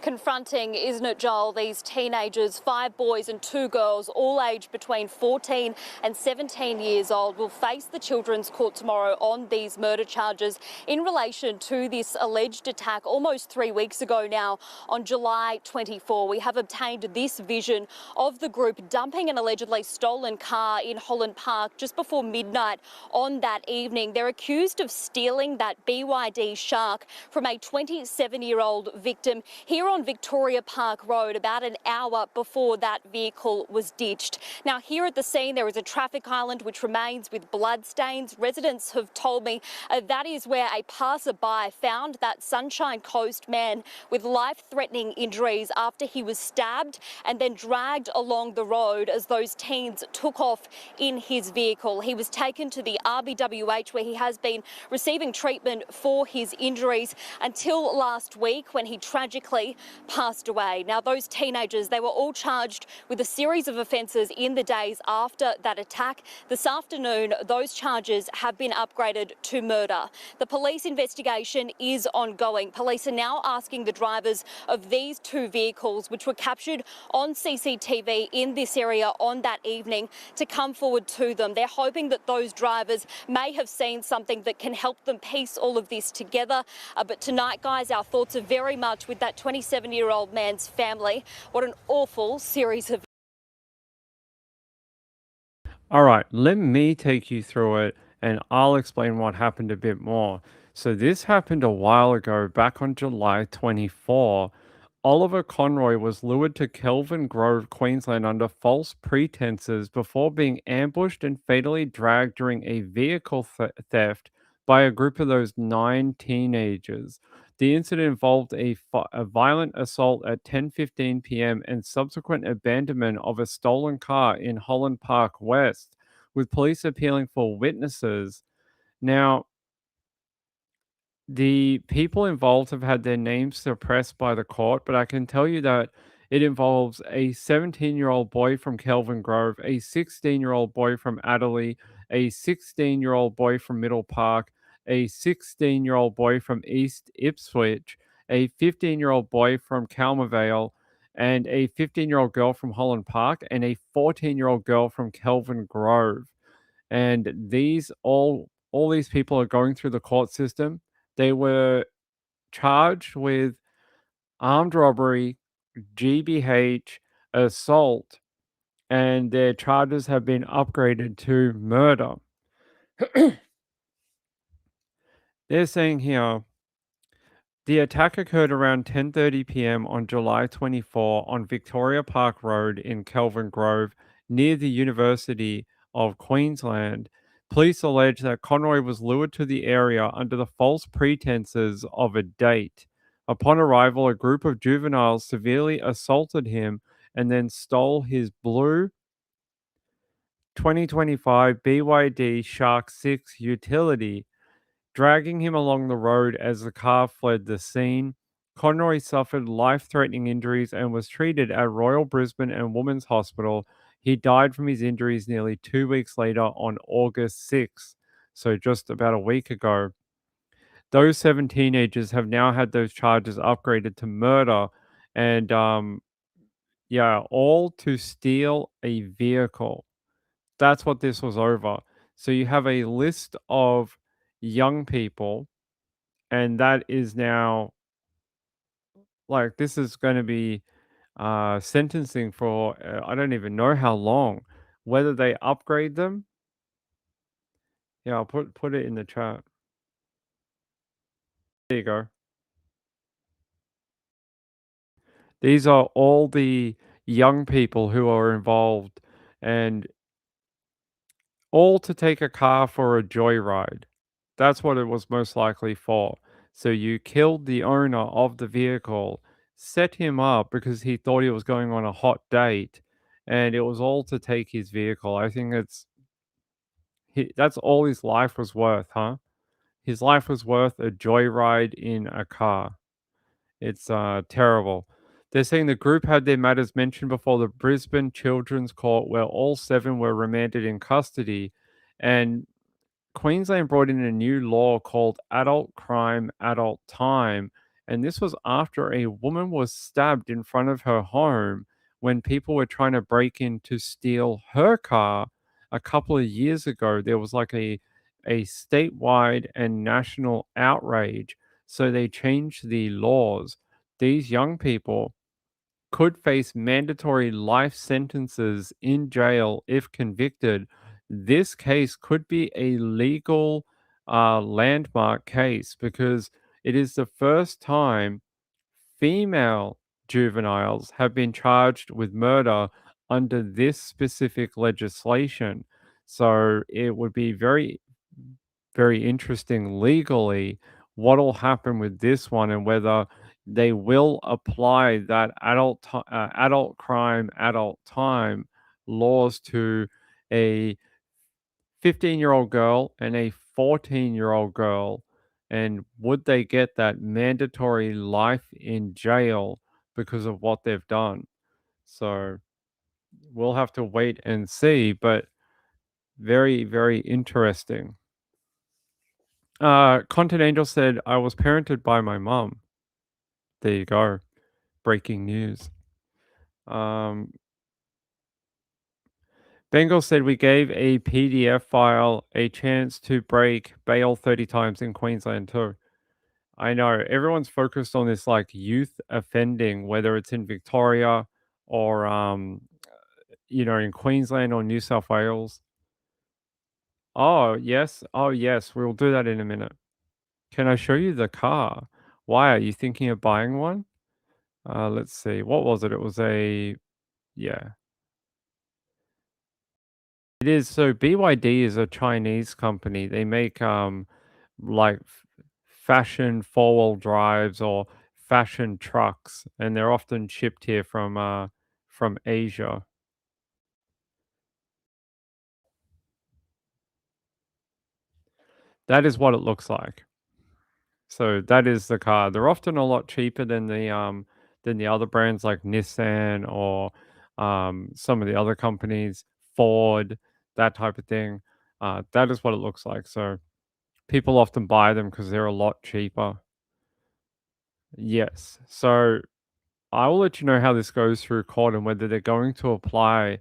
Confronting, isn't it, Joel? These teenagers, 5 boys and 2 girls, all aged between 14 and 17 years old, will face the Children's Court tomorrow on these murder charges in relation to this alleged attack almost 3 weeks ago now on July 24. We have obtained this vision of the group dumping an allegedly stolen car in Holland Park just before midnight on that evening. They're accused of stealing that BYD Shark from a 27-year-old victim here on Victoria Park Road about an hour before that vehicle was ditched. Now, here at the scene, there is a traffic island which remains with bloodstains. Residents have told me that is where a passerby found that Sunshine Coast man with life-threatening injuries after he was stabbed and then dragged along the road as those teens took off in his vehicle. He was taken to the RBWH where he has been receiving treatment for his injuries until last week when he tragically passed away. Now, those teenagers, they were all charged with a series of offences in the days after that attack. This afternoon, those charges have been upgraded to murder. The police investigation is ongoing. Police are now asking the drivers of these 2 vehicles, which were captured on CCTV in this area on that evening, to come forward to them. They're hoping that those drivers may have seen something that can help them piece all of this together. But tonight, guys, our thoughts are very much with that 27-year-old man's family. What an awful series of... All right, let me take you through it and I'll explain what happened a bit more. So this happened a while ago, back on July 24. Oliver Conroy was lured to Kelvin Grove, Queensland under false pretenses before being ambushed and fatally dragged during a vehicle theft by a group of those 9 teenagers. The incident involved a violent assault at 10:15 p.m. and subsequent abandonment of a stolen car in Holland Park West, with police appealing for witnesses. Now, the people involved have had their names suppressed by the court, but I can tell you that it involves a 17-year-old boy from Kelvin Grove, a 16-year-old boy from Adderley, a 16-year-old boy from Middle Park, a 16-year-old boy from East Ipswich, a 15-year-old boy from Calmervale, and a 15-year-old girl from Holland Park, and a 14-year-old girl from Kelvin Grove. And all these people are going through the court system. They were charged with armed robbery, GBH, assault, and their charges have been upgraded to murder. They're saying here, the attack occurred around 10:30 p.m. on July 24 on Victoria Park Road in Kelvin Grove, near the University of Queensland. Police allege that Conroy was lured to the area under the false pretenses of a date. Upon arrival, a group of juveniles severely assaulted him and then stole his blue 2025 BYD Shark 6 utility, dragging him along the road as the car fled the scene. Conroy suffered life-threatening injuries and was treated at Royal Brisbane and Women's Hospital. He died from his injuries nearly 2 weeks later on August 6th, so just about a week ago. Those 7 teenagers have now had those charges upgraded to murder and, all to steal a vehicle. That's what this was over. So you have a list of young people, and that is now Like, this is gonna be, sentencing for, I don't even know how long. Whether they upgrade them. Yeah, I'll put it in the chat. There you go. These are all the young people who are involved, and all to take a car for a joyride. That's what it was most likely for. So you killed the owner of the vehicle, set him up because he thought he was going on a hot date, and it was all to take his vehicle. I think that's all his life was worth, huh? His life was worth a joyride in a car. It's terrible. They're saying the group had their matters mentioned before the Brisbane Children's Court, where all 7 were remanded in custody, and Queensland brought in a new law called Adult Crime, Adult Time, and this was after a woman was stabbed in front of her home when people were trying to break in to steal her car a couple of years ago. There was like a statewide and national outrage, so they changed the laws. These young people could face mandatory life sentences in jail if convicted. This case could be a legal landmark case because it is the first time female juveniles have been charged with murder under this specific legislation. So it would be very, very interesting legally what'll happen with this one and whether they will apply that adult crime, adult time laws to a 15-year-old girl and a 14-year-old girl, and would they get that mandatory life in jail because of what they've done? So we'll have to wait and see, but very, very interesting. Content Angel said, I was parented by my mom. There you go. Breaking news. Bengal said we gave a PDF file a chance to break bail 30 times in Queensland too. I know everyone's focused on this like youth offending, whether it's in Victoria or in Queensland or New South Wales. Oh yes, we'll do that in a minute. Can I show you the car? Why are you thinking of buying one? Let's see. What was it? It was yeah. It is. So BYD is a Chinese company. They make like fashion four-wheel drives or fashion trucks, and they're often shipped here from Asia. That is what it looks like. So that is the car. They're often a lot cheaper than the other brands like Nissan or some of the other companies, Ford, that type of thing. That is what it looks like. So people often buy them because they're a lot cheaper. Yes. So I will let you know how this goes through court and whether they're going to apply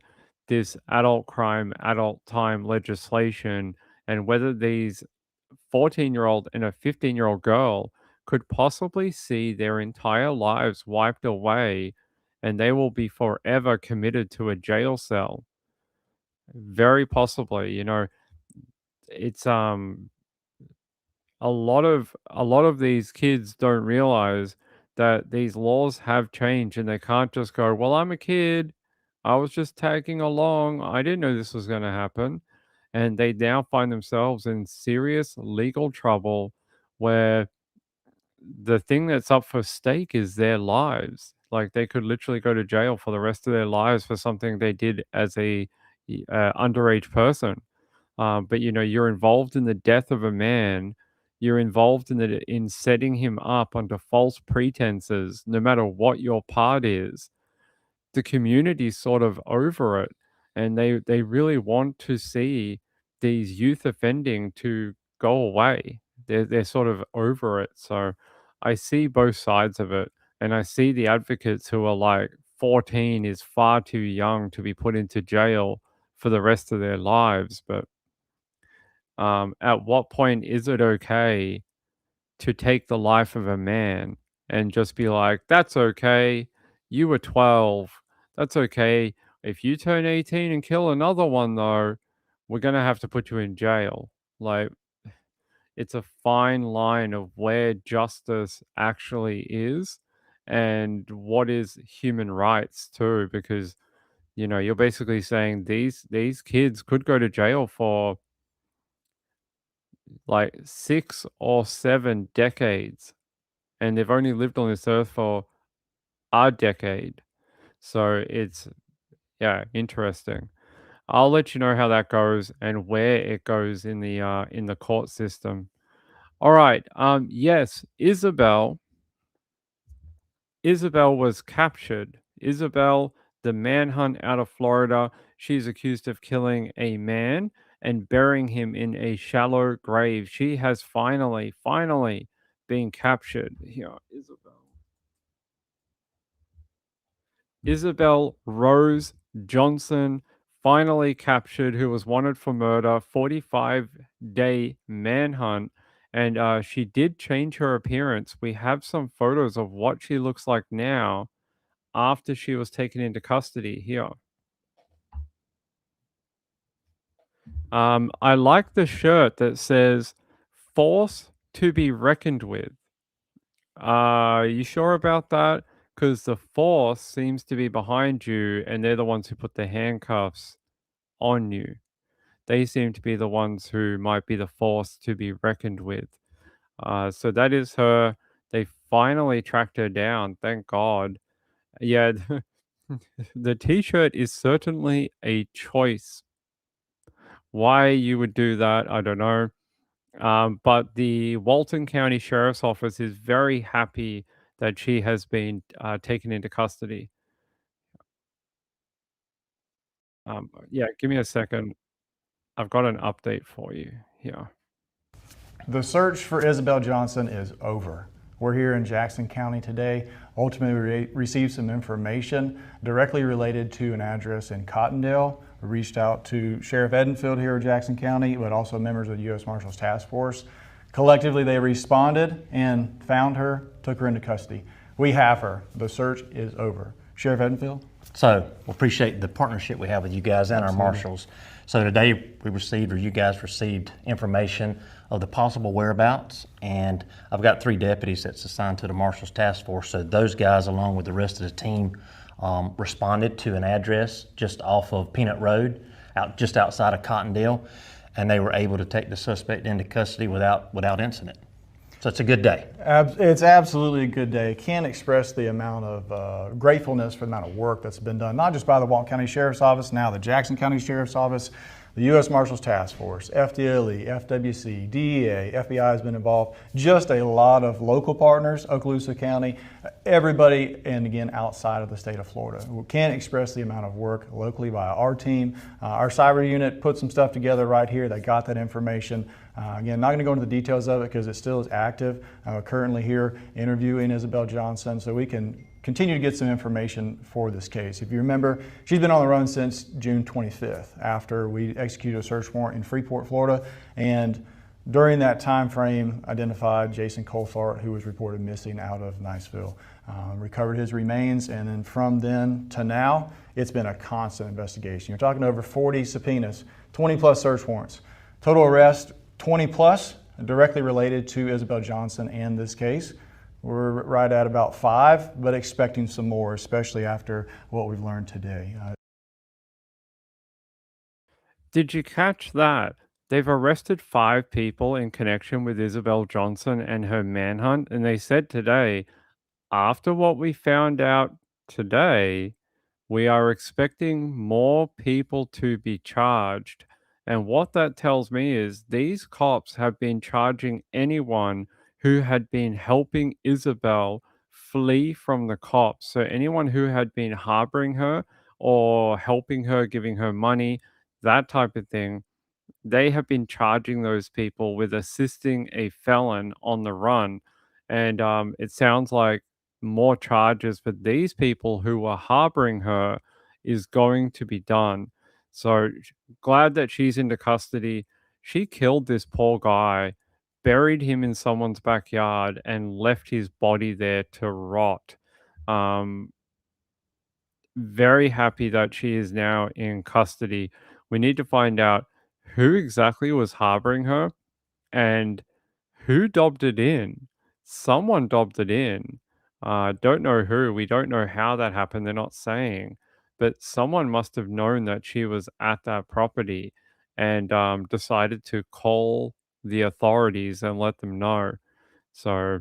this adult crime, adult time legislation, and whether these 14-year-old and a 15-year-old girl could possibly see their entire lives wiped away and they will be forever committed to a jail cell. Very possibly, it's a lot of these kids don't realize that these laws have changed and they can't just go, well, I'm a kid. I was just tagging along. I didn't know this was going to happen. And they now find themselves in serious legal trouble where the thing that's up for stake is their lives. Like they could literally go to jail for the rest of their lives for something they did as a underage person. But you're involved in the death of a man. You're involved in setting him up under false pretenses, no matter what your part is. The community's sort of over it, and they really want to see these youth offending to go away. They're sort of over it. So I see both sides of it, and I see the advocates who are like 14 is far too young to be put into jail for the rest of their lives. But at what point is it okay to take the life of a man and just be like, "That's okay. You were 12. That's okay. If you turn 18 and kill another one, though, we're gonna have to put you in jail." Like, it's a fine line of where justice actually is and what is human rights too, because you're basically saying these kids could go to jail for like 6 or 7 decades, and they've only lived on this earth for a decade. So it's, yeah, interesting. I'll let you know how that goes and where it goes in the court system. All right. Yes, Isabel was captured. Isabel, the manhunt out of Florida. She's accused of killing a man and burying him in a shallow grave. She has finally been captured. Here, Isabel Rose Johnson, finally captured, who was wanted for murder, 45-day manhunt, and she did change her appearance. We have some photos of what she looks like now after she was taken into custody here. I like the shirt that says "Force to be reckoned with." You sure about that? Because the force seems to be behind you, and they're the ones who put the handcuffs on you. They seem to be the ones who might be the force to be reckoned with. So that is her. They finally tracked her down. Thank God. Yeah, the t-shirt is certainly a choice. Why you would do that, I don't know. But the Walton County Sheriff's Office is very happy that she has been taken into custody. Yeah, give me a second. I've got an update for you here. The search for Isabel Johnson is over. We're here in Jackson County today. Ultimately, we received some information directly related to an address in Cottondale. We reached out to Sheriff Edenfield here in Jackson County, but also members of the U.S. Marshals Task Force. Collectively, they responded and found her, took her into custody. We have her. The search is over. Sheriff Edenfield? So we appreciate the partnership we have with you guys and our marshals. So today we received, or you guys received, information of the possible whereabouts, and I've got 3 deputies that's assigned to the Marshals Task Force. So those guys, along with the rest of the team, responded to an address just off of Peanut Road, just outside of Cottondale, and they were able to take the suspect into custody without incident. So it's a good day. It's absolutely a good day. Can't express the amount of gratefulness for the amount of work that's been done, not just by the Walton County Sheriff's Office, now the Jackson County Sheriff's Office, the U.S. Marshals Task Force, FDLE, FWC, DEA, FBI has been involved, just a lot of local partners, Okaloosa County, everybody, and again, outside of the state of Florida. We can't express the amount of work locally by our team. Our cyber unit put some stuff together right here. They got that information. Again, not going to go into the details of it because it still is active. Currently here interviewing Isabel Johnson, so we can continue to get some information for this case. If you remember, she's been on the run since June 25th after we executed a search warrant in Freeport, Florida, and during that time frame identified Jason Colthart, who was reported missing out of Niceville. Recovered his remains, and then from then to now, it's been a constant investigation. You're talking over 40 subpoenas, 20 plus search warrants. Total arrest, 20 plus, directly related to Isabel Johnson and this case. We're right at about 5, but expecting some more, especially after what we've learned today. Did you catch that? They've arrested 5 people in connection with Isabel Johnson and her manhunt, and they said today, after what we found out today, we are expecting more people to be charged. And what that tells me is these cops have been charging anyone who had been helping Isabel flee from the cops. So anyone who had been harboring her or helping her, giving her money, that type of thing, they have been charging those people with assisting a felon on the run. And it sounds like more charges for these people who were harboring her is going to be done. So glad that she's into custody. She killed this poor guy buried him in someone's backyard and left his body there to rot. Um, very happy that she is now in custody. We need to find out who exactly was harboring her and who dobbed it in. Someone dobbed it in. Don't know who. We don't know how that happened. They're not saying. But someone must have known that she was at that property and decided to call the authorities and let them know. So,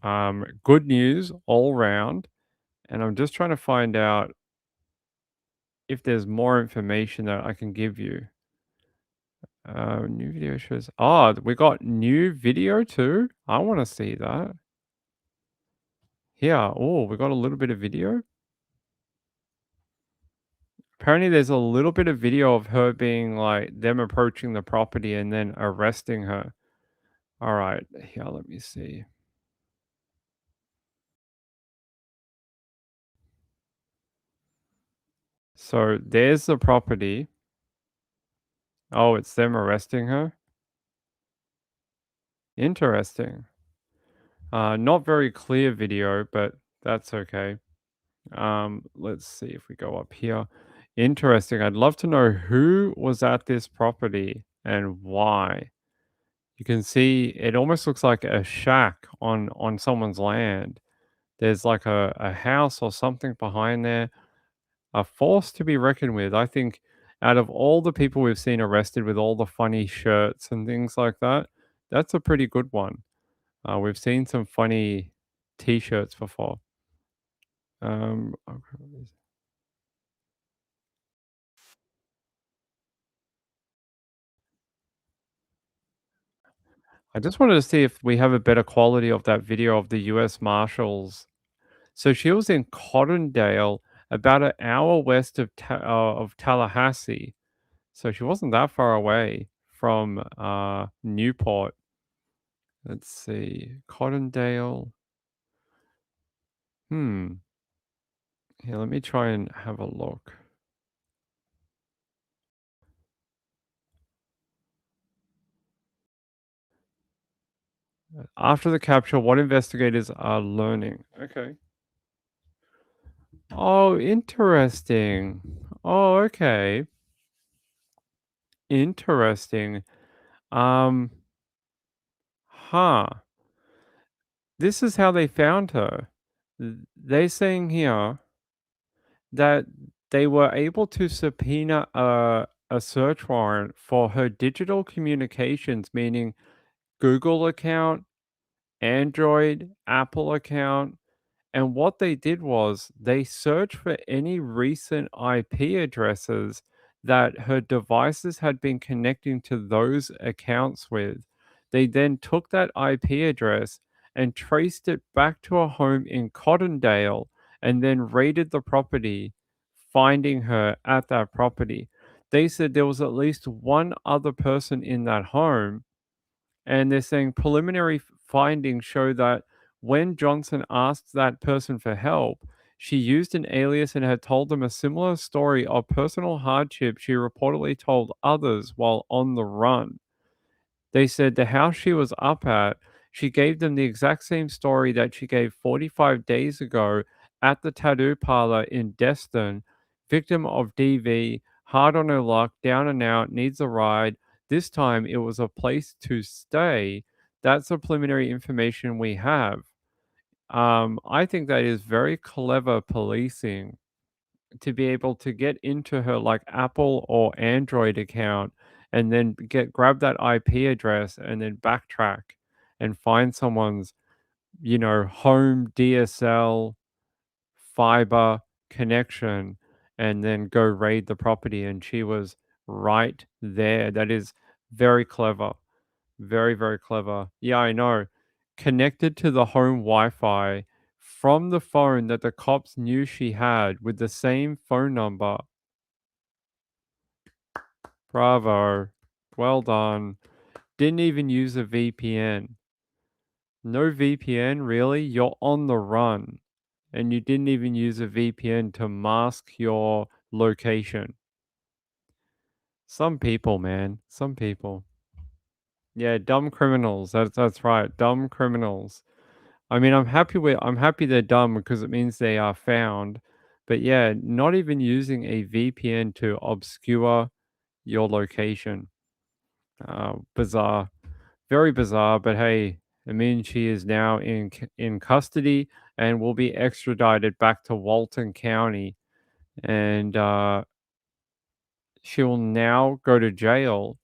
good news all round. And I'm just trying to find out if there's more information that I can give you. New video shows. Oh, we got new video too. I want to see that. Yeah. Oh, we got a little bit of video. Apparently, there's a little bit of video of her being like them approaching the property and then arresting her. All right. Yeah. Let me see. So there's the property. Oh, it's them arresting her. Interesting. Not very clear video, but that's okay. Let's see if we go up here. Interesting. I'd love to know who was at this property and why. You can see it almost looks like a shack on someone's land. There's like a house or something behind there. A force to be reckoned with. I think out of all the people we've seen arrested with all the funny shirts and things like that, that's a pretty good one. We've seen some funny t-shirts before. Okay. I just wanted to see if we have a better quality of that video of the US Marshals. So she was in Cottondale, about an hour west of Tallahassee. So she wasn't that far away from Newport. Let's see. Cottondale. Hmm. Here, let me try and have a look. After the capture, what investigators are learning. Okay. Oh, interesting. Oh, okay. Interesting. Um, huh. This is how they found her. They saying here that they were able to subpoena a search warrant for her digital communications, meaning Google account, Android, Apple account. And what they did was they searched for any recent IP addresses that her devices had been connecting to those accounts with. They then took that IP address and traced it back to a home in Cottondale and then raided the property, finding her at that property. They said there was at least one other person in that home, and they're saying preliminary findings show that when Johnson asked that person for help, she used an alias and had told them a similar story of personal hardship she reportedly told others while on the run. They said the house she was up at, she gave them the exact same story that she gave 45 days ago at the tattoo parlor in Destin. Victim of DV, hard on her luck, down and out, needs a ride. This time it was a place to stay. That's the preliminary information we have. I think that is very clever policing to be able to get into her like Apple or Android account and then grab that IP address and then backtrack and find someone's, home DSL fiber connection and then go raid the property. And she was right there. That is very clever. Very, very clever. Yeah, I know. Connected to the home Wi-Fi from the phone that the cops knew she had with the same phone number. Bravo. Well done. Didn't even use a VPN. No VPN, really? You're on the run. And you didn't even use a VPN to mask your location. Some people, man. Some people. Yeah, dumb criminals. That's right, dumb criminals. I mean, I'm happy they're dumb because it means they are found. But yeah, not even using a VPN to obscure your location. Bizarre. Very bizarre, but hey, it means she is now in custody and will be extradited back to Walton County, and she will now go to jail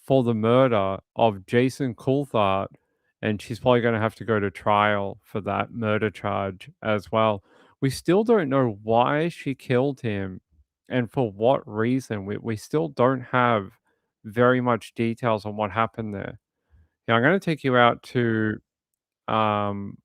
for the murder of Jason Coulthard, and she's probably going to have to go to trial for that murder charge as well. We still don't know why she killed him and for what reason. We still don't have very much details on what happened there. Yeah, I'm going to take you out to um,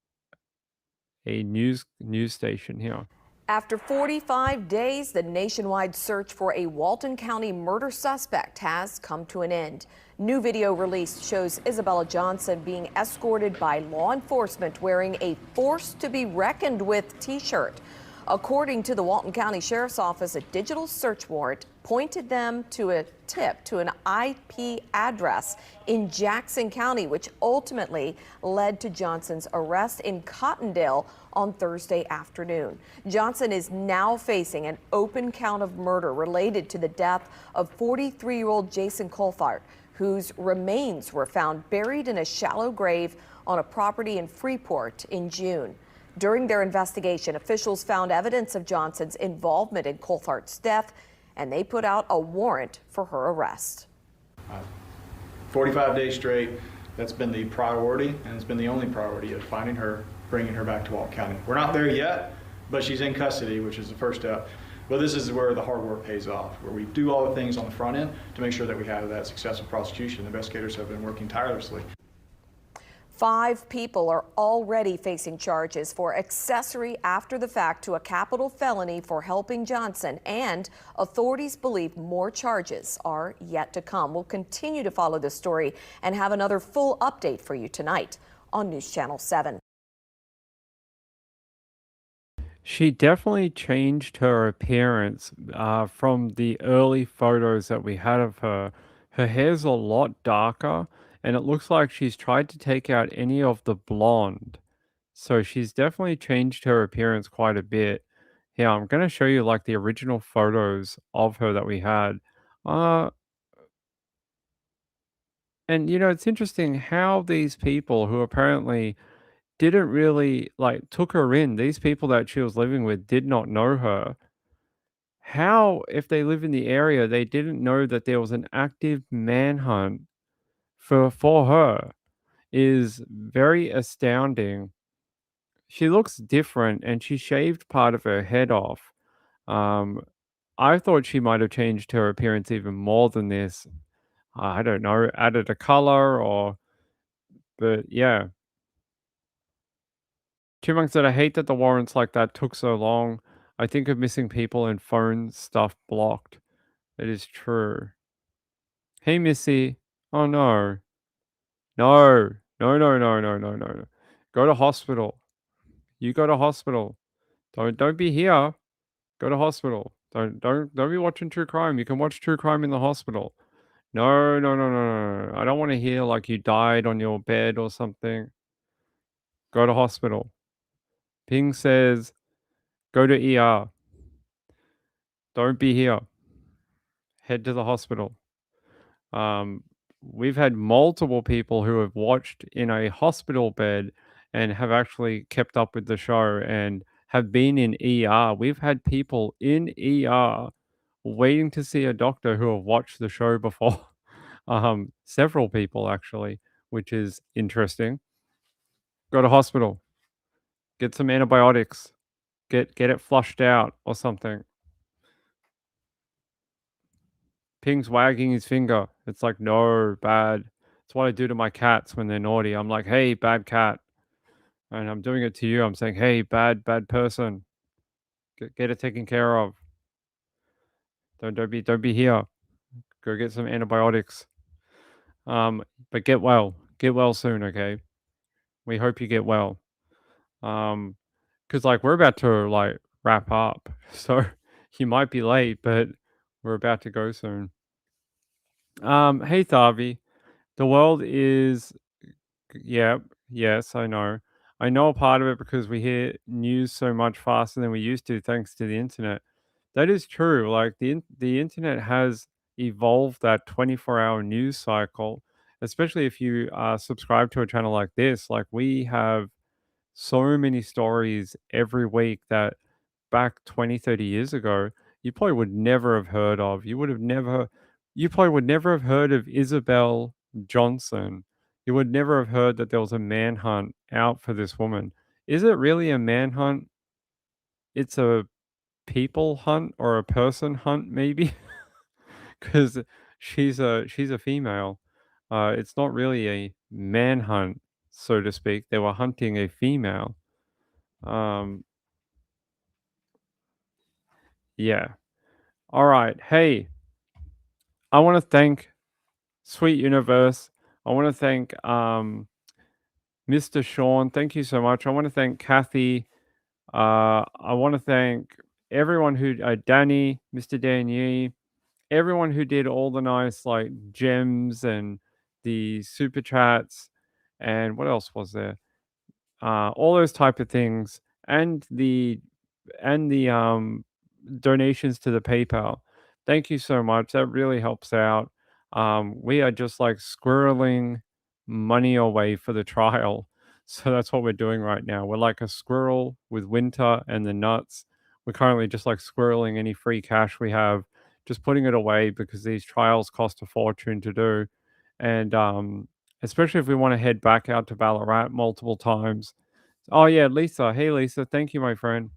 a news station here. After 45 days, the nationwide search for a Walton County murder suspect has come to an end. New video released shows Isabella Johnson being escorted by law enforcement wearing a force to be reckoned with t-shirt. According to the Walton County Sheriff's Office, a digital search warrant pointed them to a tip to an IP address in Jackson County, which ultimately led to Johnson's arrest in Cottondale on Thursday afternoon. Johnson is now facing an open count of murder related to the death of 43-year-old Jason Coulthard, whose remains were found buried in a shallow grave on a property in Freeport in June. During their investigation, officials found evidence of Johnson's involvement in Coulthard's death, and they put out a warrant for her arrest. 45 days straight, that's been the priority, and it's been the only priority of finding her, bringing her back to Walton County. We're not there yet, but she's in custody, which is the first step. But this is where the hard work pays off, where we do all the things on the front end to make sure that we have that successful prosecution. Investigators have been working tirelessly. 5 people are already facing charges for accessory after the fact to a capital felony for helping Johnson, and authorities believe more charges are yet to come. We'll continue to follow this story and have another full update for you tonight on News Channel 7. She definitely changed her appearance from the early photos that we had of her. Her hair's a lot darker, and it looks like she's tried to take out any of the blonde. So she's definitely changed her appearance quite a bit. Yeah, I'm going to show you like the original photos of her that we had. Uh, and you know, it's interesting how these people who apparently didn't really like took her in, these people that she was living with did not know her. How, if they live in the area, they didn't know that there was an active manhunt for her is very astounding. She looks different and she shaved part of her head off. Um, I thought she might have changed her appearance even more than this. I don't know, added a color or, but yeah. Chipmunk said, I hate that the warrants like that took so long. I think of missing people and phone stuff blocked. It is true. Hey, Missy. Oh, no. No. No, no, no, no, no, no. Go to hospital. You go to hospital. Don't be here. Go to hospital. Don't be watching true crime. You can watch true crime in the hospital. No, no, no, no, no, no. I don't want to hear like you died on your bed or something. Go to hospital. Ping says, go to ER. Don't be here. Head to the hospital. We've had multiple people who have watched in a hospital bed and have actually kept up with the show and have been in ER. We've had people in ER waiting to see a doctor who have watched the show before. Several people actually, which is interesting. Go to hospital. Get some antibiotics. Get it flushed out or something. Ping's wagging his finger. It's like, no, bad. It's what I do to my cats when they're naughty. I'm like, hey, bad cat. And I'm doing it to you. I'm saying, hey, bad person. Get it taken care of. Don't be here. Go get some antibiotics. But get well. Get well soon, okay? We hope you get well. Because like we're about to like wrap up. So you might be late, but we're about to go soon. Hey Thavi. The world is, yep, yes, I know. I know a part of it because we hear news so much faster than we used to, thanks to the internet. That is true. Like the internet has evolved that 24-hour news cycle, especially if you subscribe to a channel like this. Like we have so many stories every week that back 20, 30 years ago, you probably would never have heard of. You probably would never have heard of Isabel Johnson. You would never have heard that there was a manhunt out for this woman. Is it really a manhunt? It's a people hunt or a person hunt, maybe, because she's a female. It's not really a manhunt, so to speak. They were hunting a female. Um, yeah. All right. Hey, I want to thank Sweet Universe. I want to thank Mr. Sean. Thank you so much. I want to thank Kathy. I want to thank everyone who, Danny, Mr. Dan Yee, everyone who did all the nice like gems and the super chats, and what else was there? All those type of things, and the donations to the PayPal. Thank you so much. That really helps out. We are just like squirreling money away for the trial. So that's what we're doing right now. We're like a squirrel with Winter and the nuts. We're currently just like squirreling any free cash we have, just putting it away because these trials cost a fortune to do. And especially if we want to head back out to Ballarat multiple times. Oh yeah, Lisa. Hey Lisa, thank you, my friend.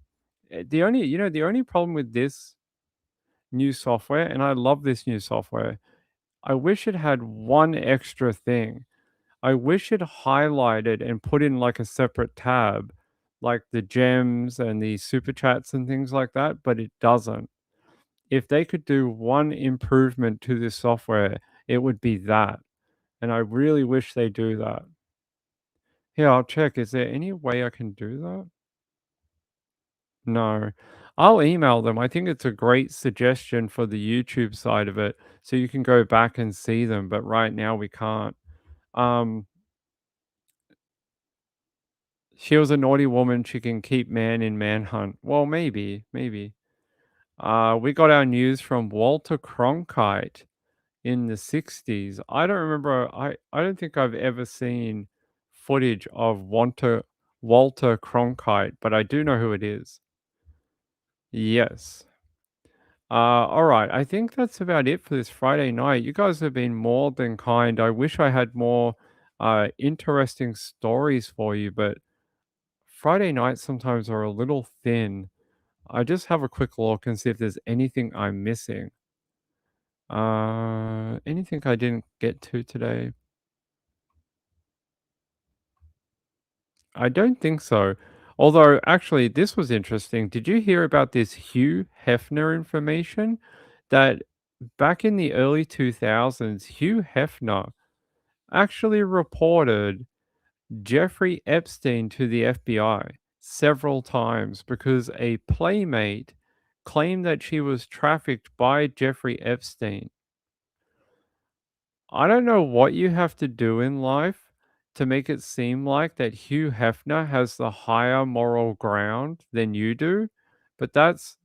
The only problem with this new software, and I love this new software, I wish it had one extra thing. I wish it highlighted and put in like a separate tab, like the gems and the super chats and things like that, but it doesn't. If they could do one improvement to this software, it would be that. And I really wish they do that. Here, I'll check. Is there any way I can do that? No. I'll email them. I think it's a great suggestion for the YouTube side of it, so you can go back and see them, but right now we can't. Um, she was a naughty woman, she can keep man in manhunt. Well, maybe, maybe. We got our news from Walter Cronkite in the 60s. I don't remember, I don't think I've ever seen footage of Walter Cronkite, but I do know who it is. Yes. All right. I think that's about it for this Friday night. You guys have been more than kind. I wish I had more interesting stories for you, but Friday nights sometimes are a little thin. I just have a quick look and see if there's anything I'm missing. Anything I didn't get to today? I don't think so. Although, actually, this was interesting. Did you hear about this Hugh Hefner information? That back in the early 2000s, Hugh Hefner actually reported Jeffrey Epstein to the FBI several times because a playmate claimed that she was trafficked by Jeffrey Epstein. I don't know what you have to do in life to make it seem like that Hugh Hefner has the higher moral ground than you do, but that's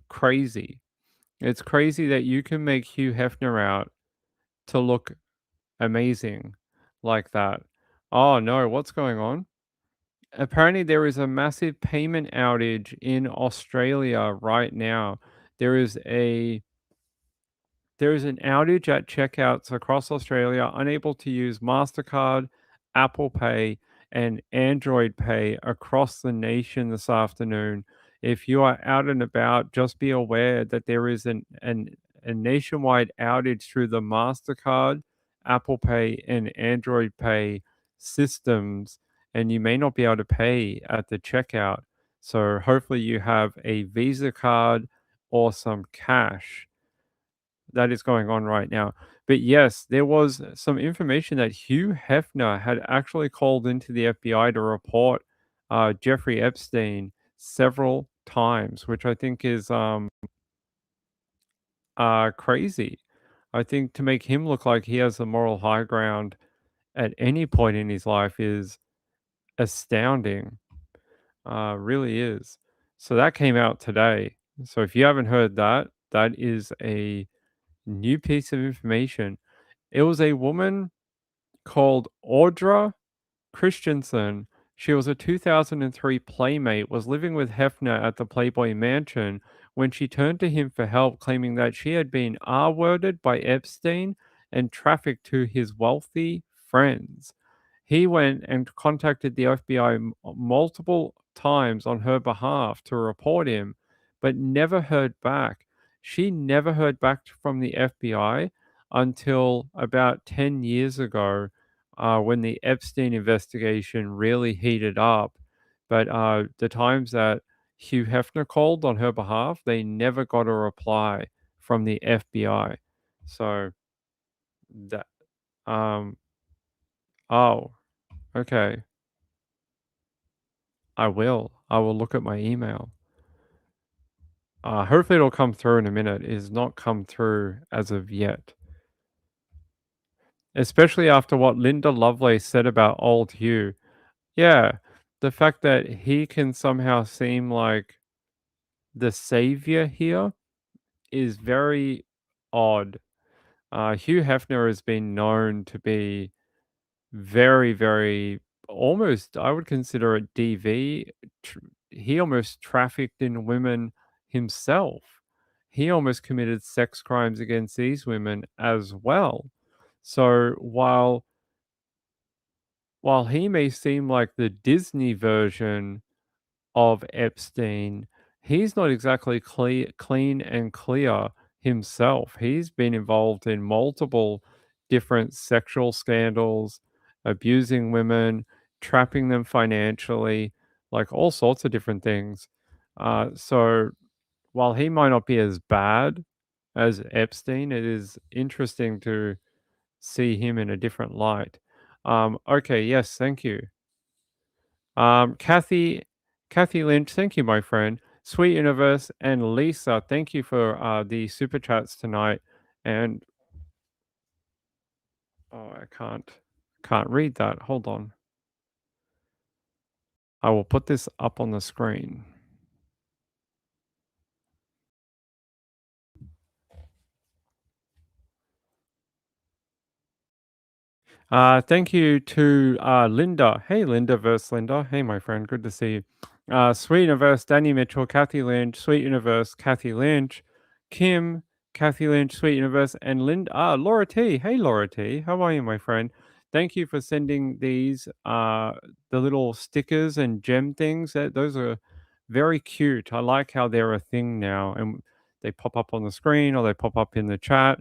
crazy. It's crazy that you can make Hugh Hefner out to look amazing like that. Oh no, what's going on? Apparently, there is a massive payment outage in Australia right now. There is a There is an outage at checkouts across Australia, unable to use MasterCard, Apple Pay, and Android Pay across the nation this afternoon. If you are out and about, just be aware that there is a nationwide outage through the MasterCard, Apple Pay, and Android Pay systems, and you may not be able to pay at the checkout. So hopefully you have a Visa card or some cash that is going on right now. But yes, there was some information that Hugh Hefner had actually called into the FBI to report Jeffrey Epstein several times, which I think is crazy. I think to make him look like he has the moral high ground at any point in his life is astounding. Really is. So that came out today. So if you haven't heard that, that is a new piece of information. It was a woman called Audra Christensen. She was a 2003 playmate, was living with Hefner at the Playboy Mansion when she turned to him for help, claiming that she had been R-worded by Epstein and trafficked to his wealthy friends. He went and contacted the FBI multiple times on her behalf to report him, but never heard back. She never heard back from the FBI until about 10 years ago, when the Epstein investigation really heated up. But the times that Hugh Hefner called on her behalf, they never got a reply from the FBI. So that, um, oh, okay. I will. I will look at my email. Hopefully it'll come through in a minute. It has not come through as of yet. Especially after what Linda Lovelace said about old Hugh. Yeah, the fact that he can somehow seem like the savior here is very odd. Hugh Hefner has been known to be very, very almost, I would consider it DV. He almost trafficked in women himself. He almost committed sex crimes against these women as well. So while he may seem like the Disney version of Epstein, he's not exactly clean and clear himself. He's been involved in multiple different sexual scandals, abusing women, trapping them financially, like all sorts of different things. So while he might not be as bad as Epstein, it is interesting to see him in a different light. Okay, yes, thank you. Kathy Lynch, thank you, my friend. Sweet Universe and Lisa, thank you for the super chats tonight. And oh, I can't read that. Hold on. I will put this up on the screen. Thank you to Linda. Hey, Linda versus Linda. Hey, my friend. Good to see you. Sweet Universe, Danny Mitchell, Kathy Lynch, Sweet Universe, Kathy Lynch, Kim, Kathy Lynch, Sweet Universe, and Laura T. Hey, Laura T. How are you, my friend? Thank you for sending these, the little stickers and gem things. Those are very cute. I like how they're a thing now, and they pop up on the screen or they pop up in the chat.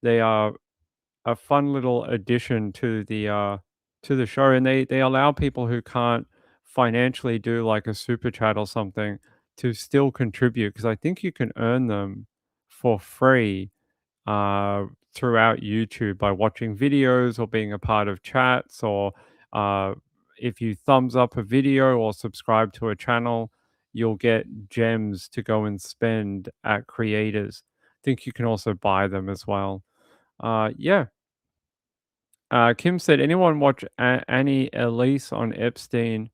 They are a fun little addition to the show, and they allow people who can't financially do like a super chat or something to still contribute, because I think you can earn them for free throughout YouTube by watching videos or being a part of chats, or uh, if you thumbs up a video or subscribe to a channel, you'll get gems to go and spend at creators. I think you can also buy them as well. Yeah. Kim said, anyone watch Annie Elise on Epstein?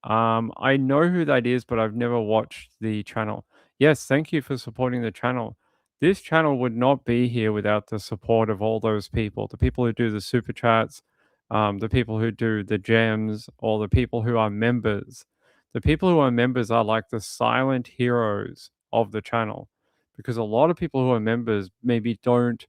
I know who that is, but I've never watched the channel. Yes, thank you for supporting the channel. This channel would not be here without the support of all those people. The people who do the super chats, the people who do the gems, or the people who are members. The people who are members are like the silent heroes of the channel, because a lot of people who are members maybe don't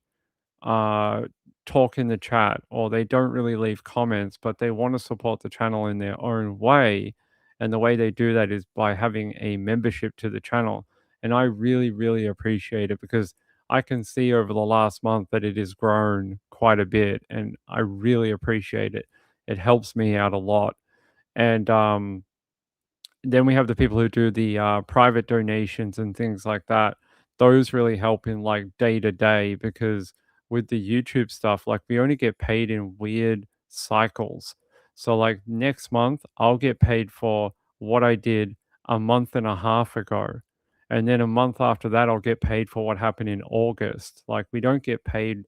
uh, talk in the chat, or they don't really leave comments, but they want to support the channel in their own way. And the way they do that is by having a membership to the channel. And I really, really appreciate it, because I can see over the last month that it has grown quite a bit, and I really appreciate it. It helps me out a lot. And then we have the people who do the private donations and things like that. Those really help in like day to day, because with the YouTube stuff, like we only get paid in weird cycles. So like next month, I'll get paid for what I did a month and a half ago. And then a month after that, I'll get paid for what happened in August. Like, we don't get paid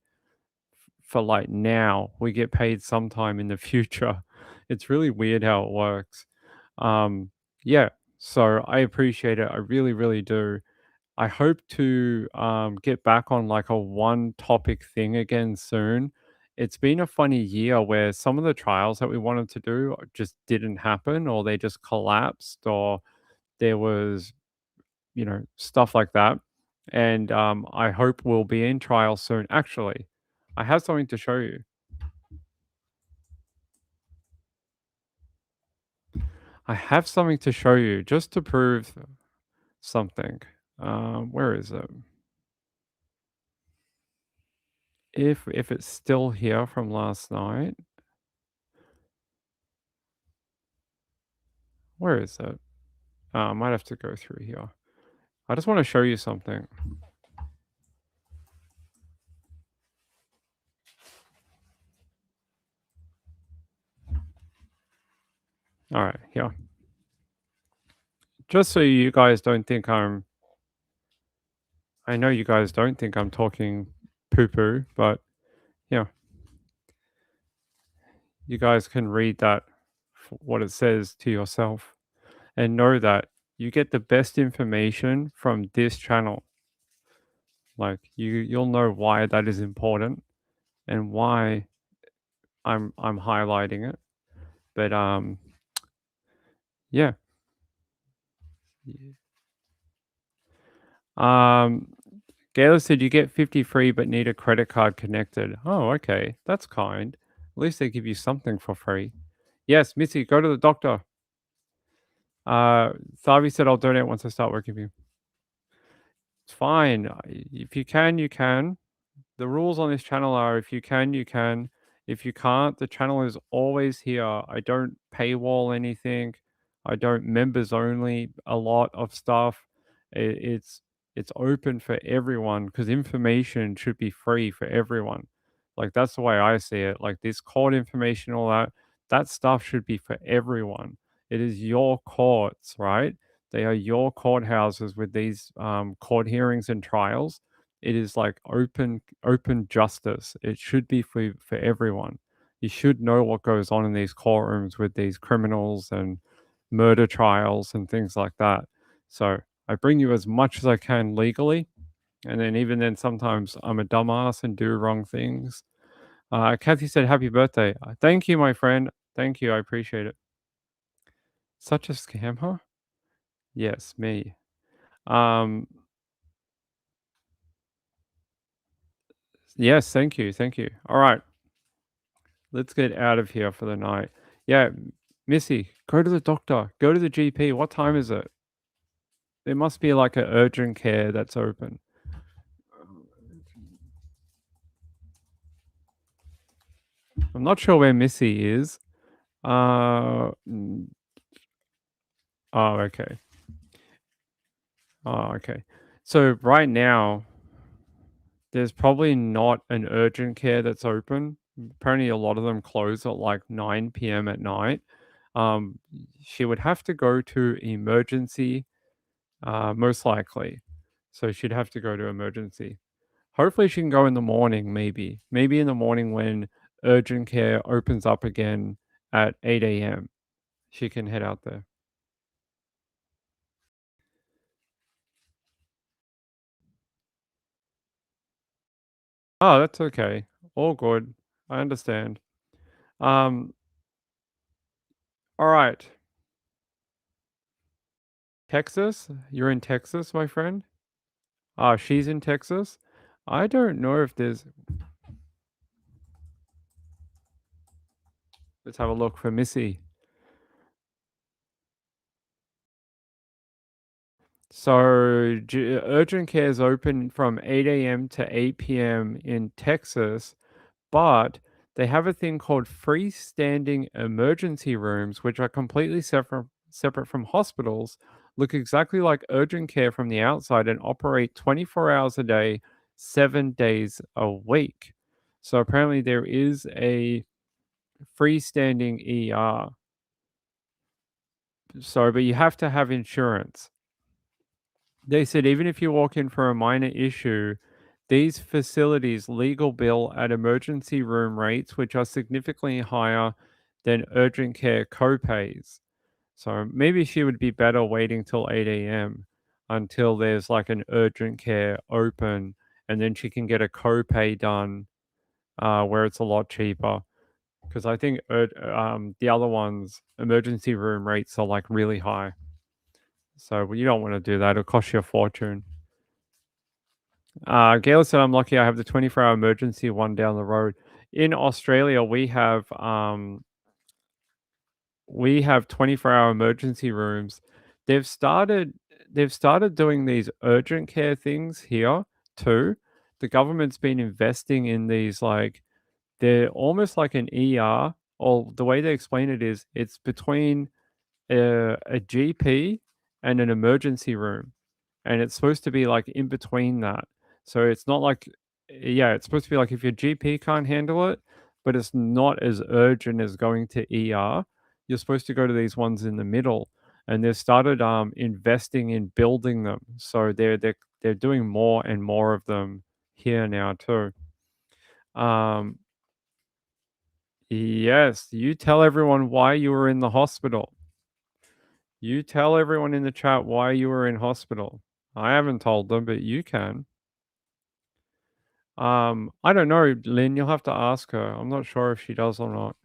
for like now. We get paid sometime in the future. It's really weird how it works. Yeah, so I appreciate it. I really, really do. I hope to get back on like a one topic thing again soon. It's been a funny year where some of the trials that we wanted to do just didn't happen, or they just collapsed, or there was, stuff like that. And I hope we'll be in trial soon. Actually, I have something to show you. I have something to show you just to prove something. Where is it? If it's still here from last night. Where is it? I might have to go through here. I just want to show you something. All right, here. Just so you guys don't think I know you guys don't think I'm talking poo-poo, but yeah. You guys can read that, what it says to yourself, and know that you get the best information from this channel. Like, you'll know why that is important and why I'm highlighting it. But yeah. Gaylor said you get 50 free but need a credit card connected. Oh, okay. That's kind. At least they give you something for free. Yes, Missy, go to the doctor. Thavi said I'll donate once I start working for you. It's fine. If you can, you can. The rules on this channel are if you can, you can. If you can't, the channel is always here. I don't paywall anything. I don't members only a lot of stuff. It's open for everyone because information should be free for everyone. Like, that's the way I see it. Like, this court information, all that stuff should be for everyone. It is your courts, right? They are your courthouses with these court hearings and trials. It is like open justice. It should be for everyone. You should know what goes on in these courtrooms with these criminals and murder trials and things like that. So I bring you as much as I can legally, and then even then sometimes I'm a dumbass and do wrong things. Kathy said happy birthday. Thank you, my friend. Thank you. I appreciate it. Such a scam, huh? Yes, me. Yes, thank you. Thank you. All right. Let's get out of here for the night. Yeah, Missy, go to the doctor. Go to the GP. What time is it? There must be like an urgent care that's open. I'm not sure where Missy is. Oh, okay. Oh, okay. So right now, there's probably not an urgent care that's open. Apparently, a lot of them close at like 9 p.m. at night. She would have to go to emergency, most likely. So she'd have to go to emergency. Hopefully, she can go in the morning, maybe. Maybe in the morning when urgent care opens up again at 8 a.m. She can head out there. Oh, that's okay. All good. I understand. All right. Texas? You're in Texas, my friend? She's in Texas? I don't know if there's... Let's have a look for Missy. So, urgent care is open from 8 a.m. to 8 p.m. in Texas, but they have a thing called freestanding emergency rooms, which are completely separate from hospitals, look exactly like urgent care from the outside, and operate 24 hours a day, 7 days a week. So apparently there is a freestanding ER. So, but you have to have insurance. They said even if you walk in for a minor issue, these facilities legal bill at emergency room rates, which are significantly higher than urgent care copays. So maybe she would be better waiting till 8 a.m. until there's like an urgent care open, and then she can get a copay done where it's a lot cheaper. Because I think the other ones, emergency room rates are like really high. So you don't want to do that. It'll cost you a fortune. Gail said, I'm lucky I have the 24-hour emergency one down the road. In Australia, we have 24-hour emergency rooms. They've started doing these urgent care things here too. The government's been investing in these, like they're almost like an ER, or the way they explain it is it's between a GP and an emergency room, and it's supposed to be like in between that. So it's not like, yeah, it's supposed to be like if your GP can't handle it, but it's not as urgent as going to ER. You're supposed to go to these ones in the middle, and they've started investing in building them. So they're doing more and more of them here now too. Yes, you tell everyone why you were in the hospital. You tell everyone in the chat why you were in hospital. I haven't told them, but you can. I don't know, Lynn, you'll have to ask her. I'm not sure if she does or not.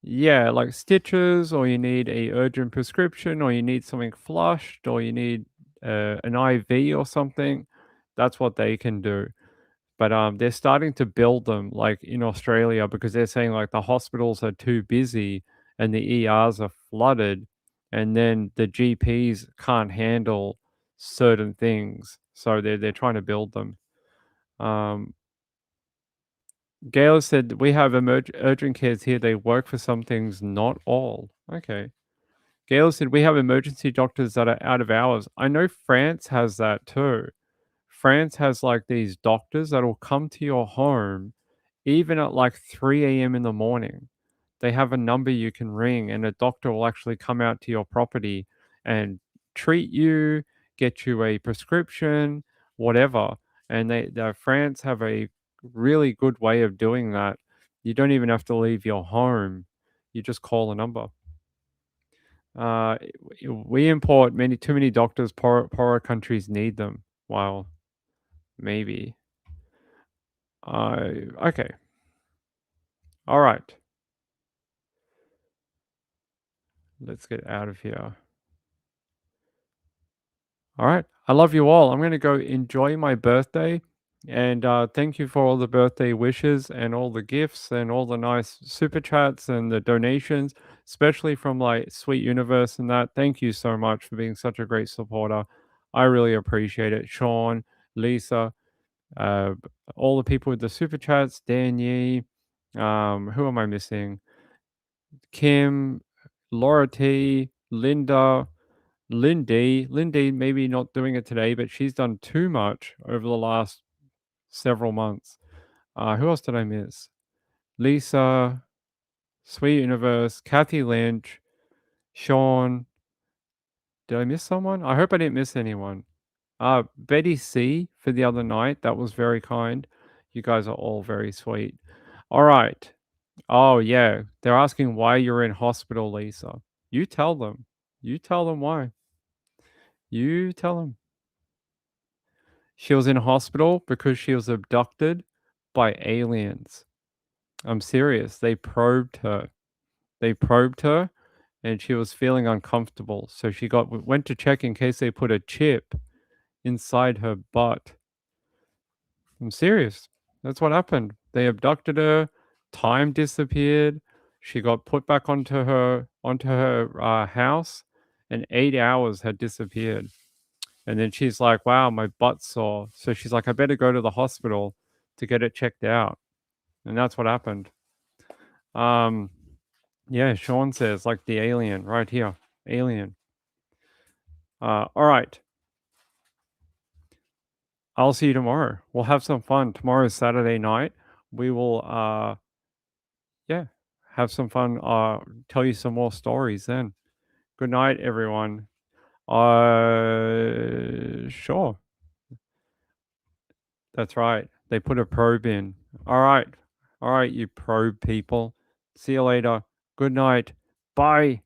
Yeah, like stitches, or you need a urgent prescription, or you need something flushed, or you need an IV or something. That's what they can do. But they're starting to build them like in Australia, because they're saying like the hospitals are too busy and the ERs are flooded, and then the GPs can't handle certain things. So they're trying to build them. Gail said we have urgent cares here. They work for some things, not all. Okay. Gail said we have emergency doctors that are out of hours. I know France has that too. France has like these doctors that will come to your home even at like 3 a.m. in the morning. They have a number you can ring, and a doctor will actually come out to your property and treat you, get you a prescription, whatever. And France have a really good way of doing that. You don't even have to leave your home. You just call a number. We import too many doctors. Poorer countries need them. Wow. Maybe. Okay. All right. Let's get out of here. All right. I love you all. I'm going to go enjoy my birthday. And thank you for all the birthday wishes and all the gifts and all the nice super chats and the donations, especially from like Sweet Universe and that. Thank you so much for being such a great supporter. I really appreciate it. Sean, Lisa, all the people with the super chats, Dan Yee, who am I missing? Kim, Laura T, Linda, Lindy maybe not doing it today, but she's done too much over the last several months. Who else did I miss? Lisa, Sweet Universe, Kathy Lynch, Sean. Did I miss someone? I hope I didn't miss anyone. Betty C for the other night. That was very kind. You guys are all very sweet. All right. Oh, yeah. They're asking why you're in hospital, Lisa. You tell them. You tell them why. You tell them. She was in hospital because she was abducted by aliens. I'm serious. They probed her. And she was feeling uncomfortable. So she went to check in case they put a chip inside her butt. I'm serious. That's what happened. They abducted her. Time disappeared. She got put back onto her house, and 8 hours had disappeared. And then she's like, wow, my butt's sore. So she's like, I better go to the hospital to get it checked out. And that's what happened. Yeah, Sean says, like the alien right here. Alien. All right. I'll see you tomorrow. We'll have some fun. Tomorrow's Saturday night. We will, have some fun. Tell you some more stories then. Good night, everyone. Sure. That's right. They put a probe in. All right. All right, you probe people. See you later. Good night. Bye.